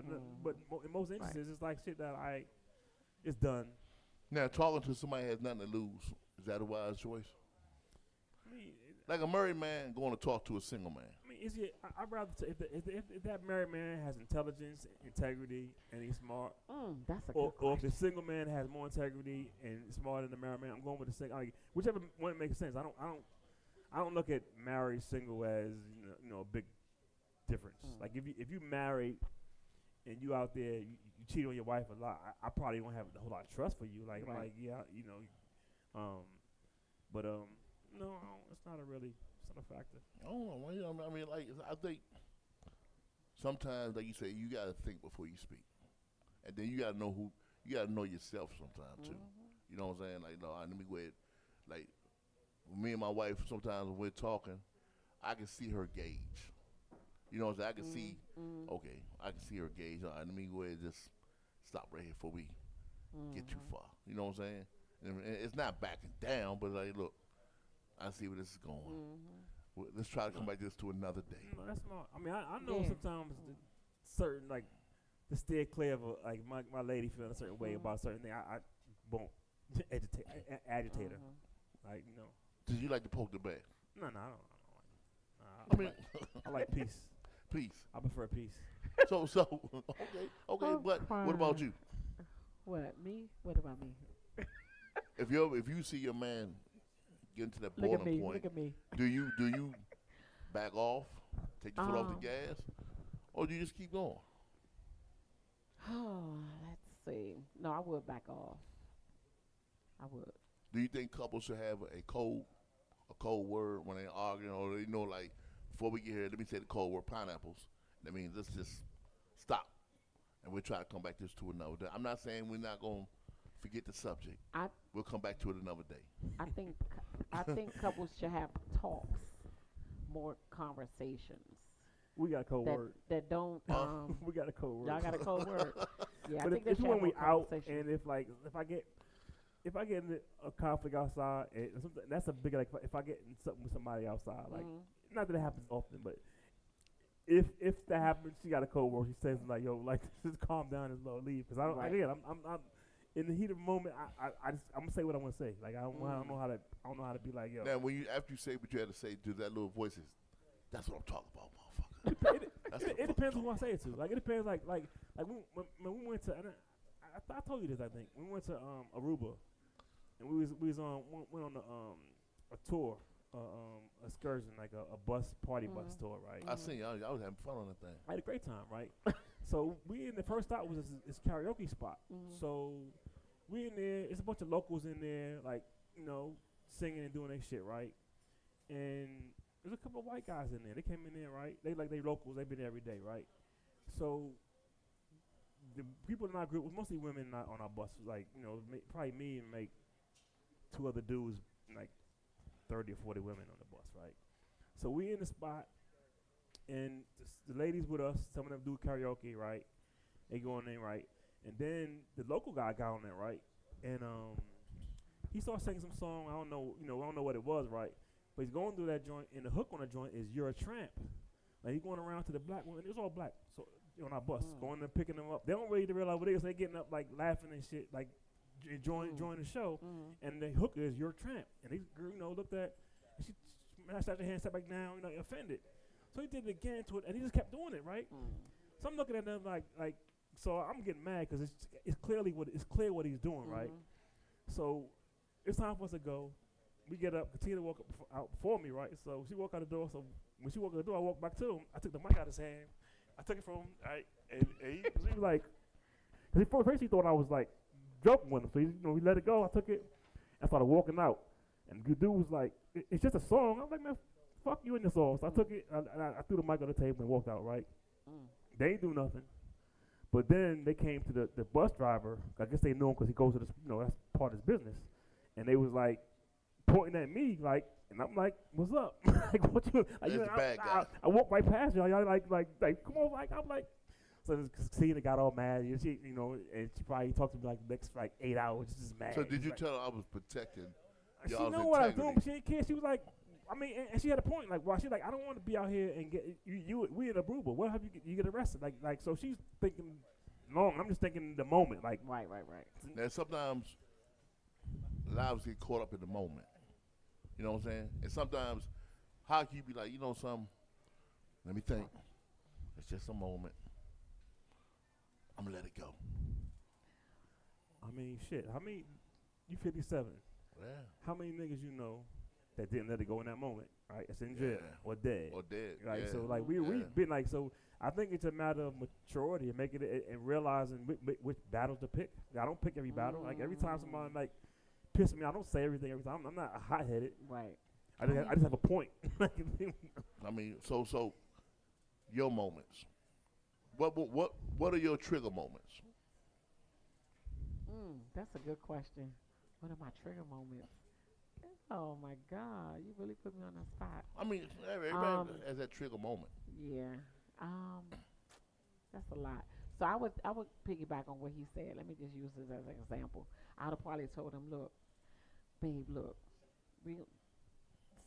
But in most instances, it's like shit that it's done. Now, talking to somebody has nothing to lose. Is that a wise choice? I mean, Like a married man going to talk to a single man. I mean, I'd rather if that married man has intelligence, integrity, and he's smart, That's a good or if question. the single man has more integrity and is smarter than the married man, I'm going with the single. Like, whichever one makes sense. I don't look at married single as a big difference. Like if you married and you out there you cheat on your wife a lot, I probably don't have a whole lot of trust for you. Like I'm like but no, it's not a factor. I don't know. I mean, like I think sometimes, like you say, you gotta think before you speak, and then you gotta know yourself sometimes too. You know what I'm saying? Like, no, let me go ahead. Like, me and my wife, sometimes when we're talking, I can see her gauge. You know what I'm saying? I can see, okay, I can see her gauge. All right, let me go ahead and just stop right here before we get too far. You know what I'm saying? And it's not backing down, but like, look, I see where this is going. Well, let's try to come back to this to another day. No, that's smart. I mean, I know sometimes certain, like, to steer clear of, like, my lady feeling a certain way about a certain thing, I won't agitate her. Like, Did you like to poke the bear? No, I don't. I like peace. Peace. I prefer peace. So, okay. But what about you? What, me? What about me? If you see your man get to that Look boiling point, Look at me. do you back off, take your foot off the gas, or do you just keep going? Let's see. No, I would back off. I would. Do you think couples should have a code word when they're arguing, or like before we get here, let me say the code word pineapples. That means let's just stop, and we'll try to come back to this to another day. I'm not saying we're not gonna forget the subject. We'll come back to it another day. I think couples should have talks, more conversations. We got a code word. That don't. We got a code word. Y'all got a code word. Yeah, But I think it's they should when have we more out, conversations. and if I get in a conflict outside, that's a big, like, if I get in something with somebody outside, like, not that it happens often, but if that happens, she got a code word. She says, like, yo, like, just calm down and leave, because I'm in the heat of the moment. I'm gonna say what I want to say. Like, I don't know how to be like, yo. Now, after you say what you had to say, do that little voice is, that's what I'm talking about, motherfucker. It depends who I say it to. Like, it depends. Like when we went to, and I told you this, I think, when we went to Aruba, and we went on a tour, excursion, like a bus party bus tour, right? I seen y'all. I was having fun on that thing. I had a great time, right? So we in the first stop was this karaoke spot. So we in there. It's a bunch of locals in there, like, singing and doing their shit, right? And there's a couple of white guys in there. They came in there, right? They locals. They been there every day, right? So the people in our group was mostly women on our bus. Like, probably me and like two other dudes, like 30 or 40 women on the bus, right? So we in the spot, and the ladies with us. Some of them do karaoke, right? They go in there, right? And then the local guy got on there, right? And he started singing some song. I don't know what it was, right? But he's going through that joint, and the hook on the joint is "You're a Tramp." Like, he's going around to the black women. It was all black. So on our bus, going there, picking them up. They don't really realize what it is. They getting up, like, laughing and shit, like enjoying the show. And the hook is "You're a Tramp." And this girl, looked at, and she snatched her hand, sat back down, offended. So he did it again to it, and he just kept doing it, right? So I'm looking at them like, so I'm getting mad because it's clear what he's doing, right? So it's time for us to go. We get up, continue to walk out before me, right? So she walked out the door. So when she walked out the door, I walked back to him. I took the mic out of his hand. I took it from him, right? And he was like, because first he thought I was like joking with him. So he let it go. I took it. I started walking out, and the dude was like, "It's just a song." I was like, "Man, fuck you in the song." So I took it. I threw the mic on the table and walked out, right? They ain't do nothing. But then they came to the bus driver. I guess they knew him because he goes to this, that's part of his business. And they was like pointing at me like, And I'm like, what's up? Like, what you? Like, That's the bad guy. I walked right past y'all. Y'all like, come on, like, I'm like. So Christina got all mad. And she, and she probably talked to me like the next 8 hours, just mad. So did you like, tell her I was protecting she y'all's know what I was doing, integrity? but she didn't care. She was like, I mean, and she had a point. Like, why? She's like, I don't want to be out here and get we in a Aruba. What have you get arrested? Like, so she's thinking long. I'm just thinking the moment. Like, Right. Now sometimes lives get caught up in the moment. You know what I'm saying? And sometimes how can you be like, something? Let me think. It's just a moment. I'm gonna let it go. I mean, shit. How many? You 57. Yeah. How many niggas you know that didn't let it go in that moment? Right? It's in jail or dead. Or dead. Right. Yeah. So like we've been like so. I think it's a matter of maturity and making it and realizing which battles to pick. I don't pick every battle. Like every time somebody like piss me, I don't say everything every time. I'm not hot headed. Right. I just have a point. I mean, so your moments. What are your trigger moments? That's a good question. What are my trigger moments? Oh my God, you really put me on the spot. I mean, everybody has that trigger moment. Yeah. That's a lot. So I would piggyback on what he said. Let me just use this as an example. I would have probably told him, look, babe, we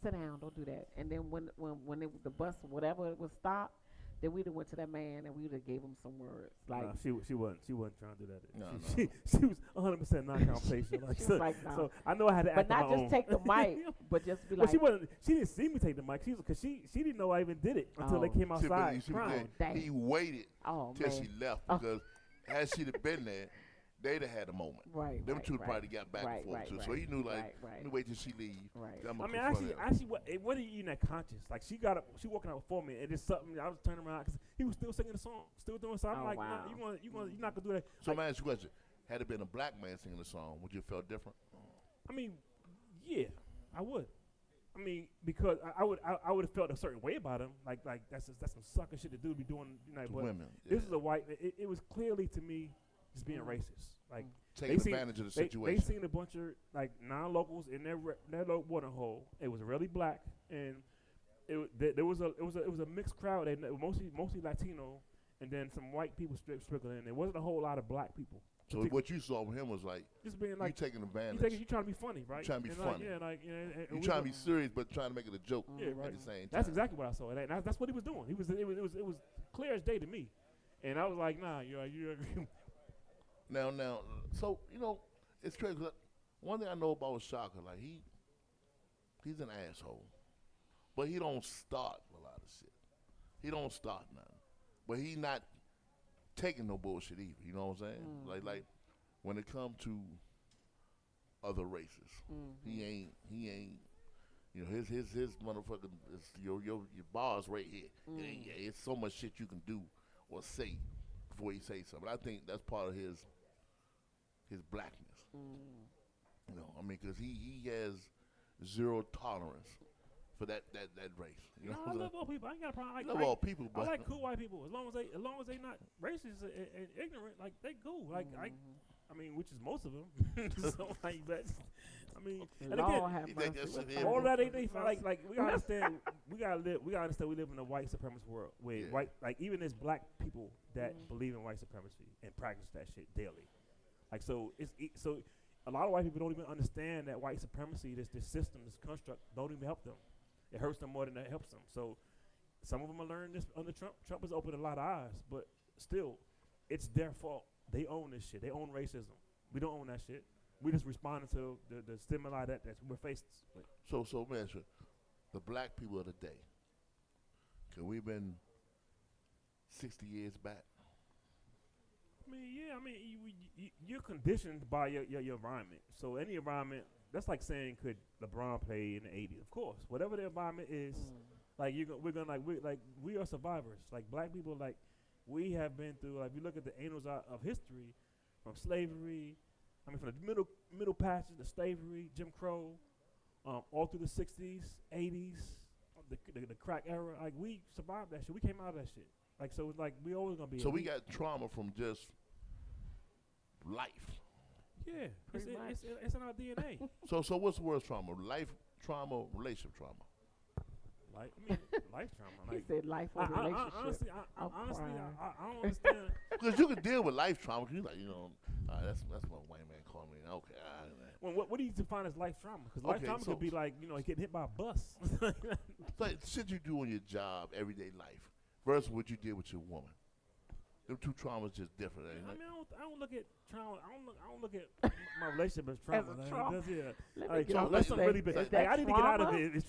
sit down, don't do that. And then when the bus, whatever it was stopped, then we'd have went to that man and we would have gave him some words. Like she wasn't trying to do that. No. She was 100% non-confrontational. Like, She was like, no. So I know I had to but act on not my just own. take the mic, but just be Well, like, she didn't see me take the mic. Because she didn't know I even did it until they came See, but outside you see, crying. dang. he waited oh till man. she left Oh. because had she have been there, they'd have had a moment. Right. Them right, two right. probably got back and forth too. So he knew like, right. let me wait till she leave. Right. then I'ma I mean, confront her. actually, what are you in that conscious? Like, she walking out before me, and it's something. I was turning around because he was still singing the song, still doing something. Oh, Like, wow. nah, you're not gonna do that. So Like, man, ask you a question: had it been a black man singing the song, would you have felt different? I mean, yeah, I would. I mean, because I would have felt a certain way about him. Like that's some sucker shit to do. Be doing, To but women, this yeah. is a white. It was clearly to me just being racist. Like Taking advantage of the situation. They seen a bunch of like non-locals in their little water hole. It was really black, and it was a mixed crowd. They mostly Latino, and then some white people sprinkled in. There wasn't a whole lot of black people. So what you saw from him was like, Just being you like taking advantage. you trying to be funny, right? trying to be And funny. and You we trying to go- be serious, but trying to make it a joke Yeah, right. at the same time. That's exactly what I saw, and that's what he was doing. It was clear as day to me, and I was like, nah, you. Now, so it's crazy. 'Cause one thing I know about Shaka, like he's an asshole, but he don't start a lot of shit. He don't start nothing, but he not taking no bullshit either. You know what I'm saying? Like when it comes to other races, he ain't. His motherfucking your bars right here. It's so much shit you can do or say before you say something. I think that's part of his blackness. You know, I mean, because he has zero tolerance for that race. You know, No, I love all people. I ain't got a problem. I love all people, I but like cool white people as long as they not racist and ignorant. Like they cool. Like I mean, which is most of them. So like, but I mean, and Lord again, have You think mercy that's with it? them. all that they like we gotta understand. We gotta understand. We live in a white supremacist world where Yeah. white, like even there's black people that believe in white supremacy and practice that shit daily. Like so so a lot of white people don't even understand that white supremacy, this system, this construct, don't even help them. It hurts them more than it helps them. So some of them are learning this under Trump. Trump has opened a lot of eyes, but still, it's their fault. They own this shit. They own racism. We don't own that shit. We just responding to the stimuli that we're faced with. so man, the black people of the day. Cause we've been 60 years back. I mean, yeah. I mean, you're conditioned by your environment. So any environment, that's like saying, could LeBron play in the '80s? Of course, whatever the environment is, like we are survivors. Like black people, like we have been through. Like if you look at the annals of history, from slavery, I mean, from the middle passage to slavery, Jim Crow, all through the '60s, '80s, the crack era. Like we survived that shit. We came out of that shit. Like so, it's like we always gonna be. So we got trauma from just life. Yeah, Pretty much. it's in our DNA. So what's the worst trauma? Life trauma, relationship trauma? Like, I mean, life trauma. He Like, said life or relationship. honestly, I'm honestly, crying. I don't understand. Because you can deal with life trauma. 'Cause you like, that's what white man called me. Okay, all right. Well, what do you define as life trauma? Because life Okay, trauma so- could be like, getting hit by a bus. It's like shit you do in your job, everyday life, versus what you did with your woman. Them two traumas just different. Ain't I it? mean, I don't look at trauma. I don't look at my relationship as trauma. As a man. trauma? That's, yeah. Let me Like, get trauma, on that's this something thing. really big. Is Like, that I need to get out of trauma? it. It's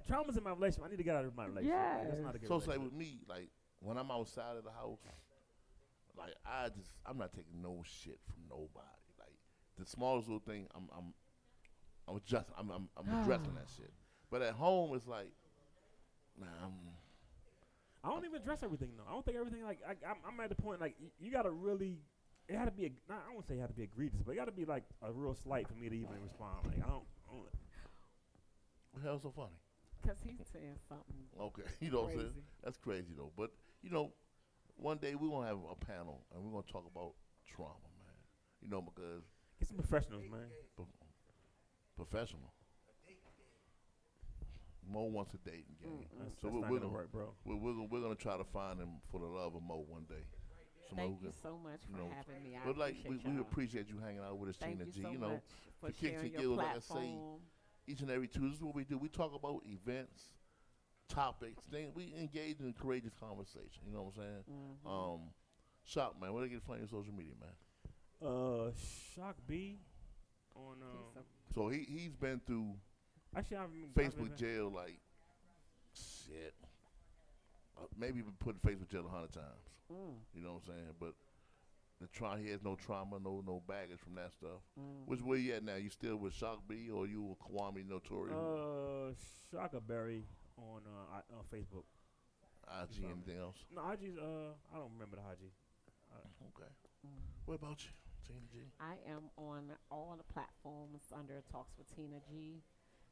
trauma's in my relationship. I need to get out of my relationship. Like, that's not a good So it's like relationship. with me, like when I'm outside of the house, like I'm not taking no shit from nobody. Like the smallest little thing, I'm addressing that shit. But at home, it's like, nah, I don't even address everything though. I don't think everything like I'm at the point like you gotta really. It had to be I won't say it had to be egregious, but it got to be like a real slight for me to even respond. Like I don't what the hell's so funny? Because he's saying something. Okay, you know what I'm saying? Crazy. That's crazy though. But one day we're gonna have a panel and we're gonna talk about trauma, man. Because get some professionals, man. Professional. Mo wants a dating game, That's so not we're gonna gonna work, bro. we're gonna try to find him for the love of Mo one day. Somebody Thank who you can- so much for having me. I But like appreciate we y'all. appreciate you hanging out with us, Thank Tina you G. so You much know, for Kicks sharing and your Giggles, like I say, platform. each and every Tuesday, this is what we do. We talk about events, topics, things. We engage in courageous conversation. You know what I'm saying? Shock, man. Where they get find your social media, man? Shock B on So he's been through actually I've Facebook been, jail like shit. Maybe been put in Facebook jail 100 times. You know what I'm saying? But he has no trauma, no baggage from that stuff. Where you at now? You still with Shock B or you with Kwame Notori? Shockaberry on Facebook. IG, anything else? No, IG's I don't remember the IG. Okay. What about you, Tina G? I am on all the platforms under Talks with Tina G.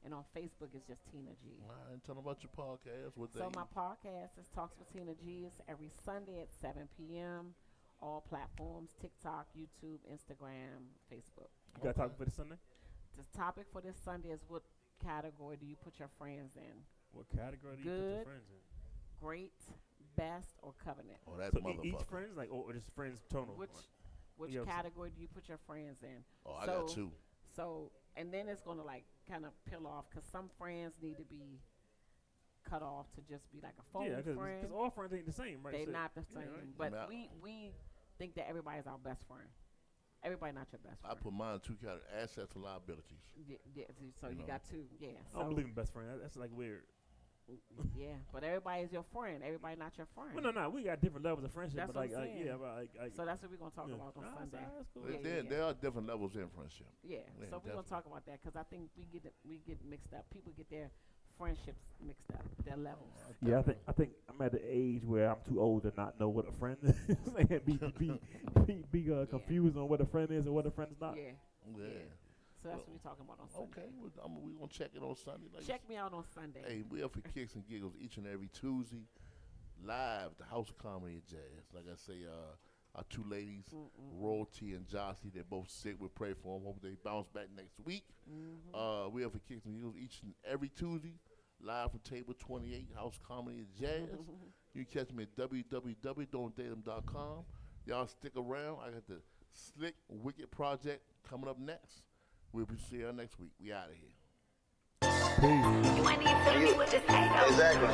And on Facebook, it's just Tina G. All right, tell them about your podcast. So my podcast is Talks with Tina G. It's every Sunday at 7 p.m. All platforms, TikTok, YouTube, Instagram, Facebook. You got a topic for this Sunday? The topic for this Sunday is what category do you put your friends in? What category do you put your Good. friends in? Great, best, or covenant? Oh, that's So motherfucker. each friends, like, or just friends total? Which Yeah, category do you put your friends in? Oh, I got two. So, and then it's going to like kind of peel off because some friends need to be cut off to just be like a phone Yeah, friend. because all friends ain't the same, right? They're So- not the yeah, same. right. But Now- we think that everybody's our best friend. Everybody not your best I friend. put mine in two categories: assets and liabilities. So You you know. got two. Yeah. I So don't believe in best friend. That's like weird. yeah, but everybody's your friend. Everybody not your friend. Well, no, we got different levels of friendship. That's but what I'm saying. yeah, but like So that's what we're gonna talk yeah. about on Nah, Sunday. that's cool. Yeah, There are different levels in friendship. Yeah. Yeah, So we're gonna definitely. talk about that because I think we get mixed up. People get their friendships mixed up, their levels. Yeah, I think I'm at the age where I'm too old to not know what a friend is, and be confused on what a friend is and what a friend is not. Yeah. Yeah. So that's what we're talking about on Sunday. Okay. We're going to check it on Sunday. Like Check me out on Sunday. Hey, we are for Kicks and Giggles each and every Tuesday, live at the House of Comedy and Jazz. Like I say, our two ladies, Royalty and Jossie, they're both sick. We pray for them. Hope they bounce back next week. We are for Kicks and Giggles each and every Tuesday, live from Table 28, House of Comedy and Jazz. You can catch me at www.don'tdate'em.com. Y'all stick around. I got the Slick Wicked Project coming up next. We'll see y'all next week. We out of here. You ain't even tell me what to say though. Exactly.